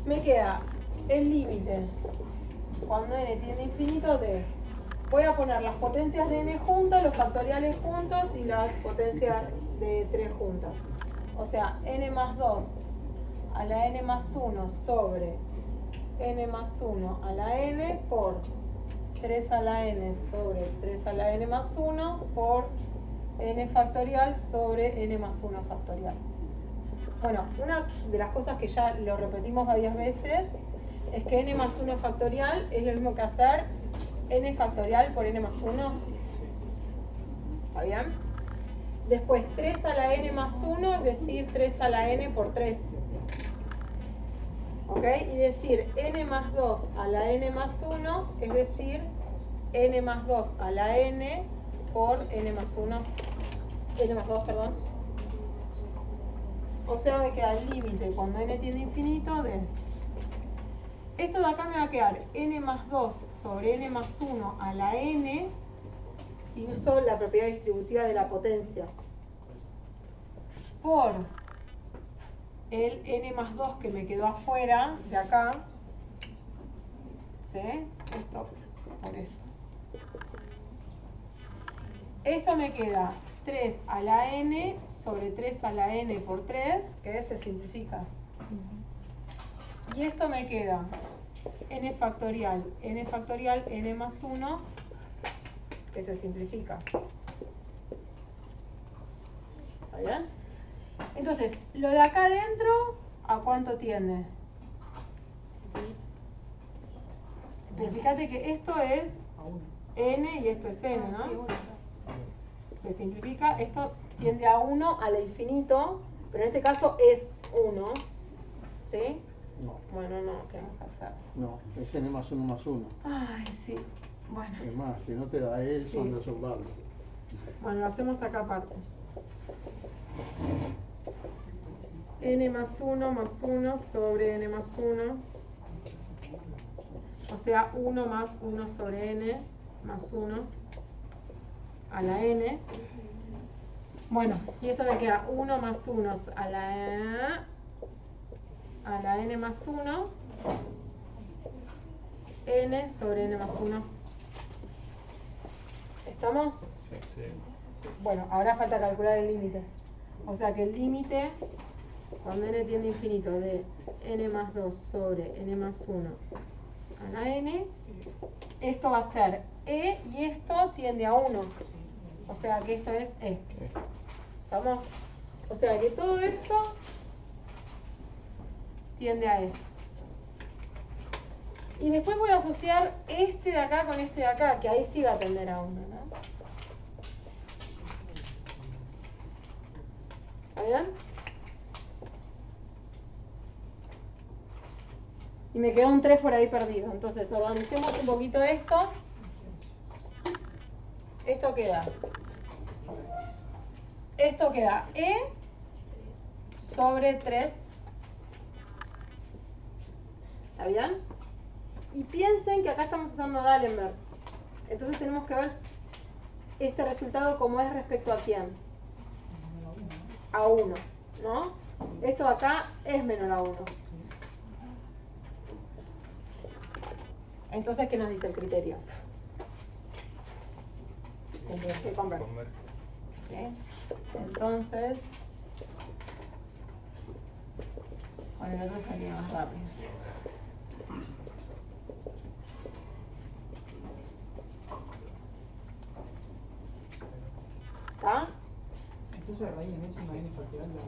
Me queda el límite cuando n tiende a infinito de, voy a poner las potencias de n juntas, los factoriales juntos y las potencias de 3 juntas. O sea, n más 2 a la n más 1 sobre n más 1 a la n por 3 a la n sobre 3 a la n más 1 por n factorial sobre n más 1 factorial. Bueno, una de las cosas que ya lo repetimos varias veces es que n más 1 factorial es lo mismo que hacer n factorial por n más 1. ¿Está bien? Después 3 a la n más 1 es decir 3 a la n por 3. ¿Ok? Y decir n más 2 a la n más 1 es decir n más 2 a la n por n más 1. N más 2, perdón. O sea, me queda el límite cuando n tiende a infinito de... Esto de acá me va a quedar n más 2 sobre n más 1 a la n si uso la propiedad distributiva de la potencia por el n más 2 que me quedó afuera de acá, ¿sí? Esto por esto. Esto me queda 3 a la n sobre 3 a la n por 3, que se simplifica. Y esto me queda n factorial, n más 1, que se simplifica. ¿Está bien? Entonces, lo de acá adentro, ¿a cuánto tiende? Pero fíjate que esto es n y esto es n, ¿no? Se simplifica, esto tiende a 1 al infinito, pero en este caso es 1. ¿Sí? No, Bueno, no, ¿qué vamos a hacer? no, es n más 1 más 1. Ay, sí. Bueno. Es más, si no te da él, Sí, son de sí, zumbando. Bueno, lo hacemos acá aparte. N más 1 sobre n más 1. O sea, 1 más 1 sobre n más 1 a la n. Bueno, y esto me queda 1 más 1 a la n más 1, n sobre n más 1. ¿Estamos? Sí, sí. Bueno, ahora falta calcular el límite. O sea que el límite, cuando n tiende a infinito, de n más 2 sobre n más 1 a la n, esto va a ser e y esto tiende a 1. O sea que esto es e. ¿Estamos? O sea que todo esto tiende a e. Y después voy a asociar este de acá con este de acá, que ahí sí va a tender a 1, ¿no? ¿Está bien? Y me quedó un 3 por ahí perdido. Entonces, organicemos un poquito esto. Esto queda E sobre 3. ¿Está bien? Y piensen que acá estamos usando D'Alembert. Entonces tenemos que ver este resultado como es respecto a quién. A 1, ¿no? Esto de acá es menor a 1. Entonces, ¿qué nos dice el criterio? Que converge. ¿Sí? Entonces, con el otro salía más rápido. ¿Está? Entonces raíz en ese n factorial de la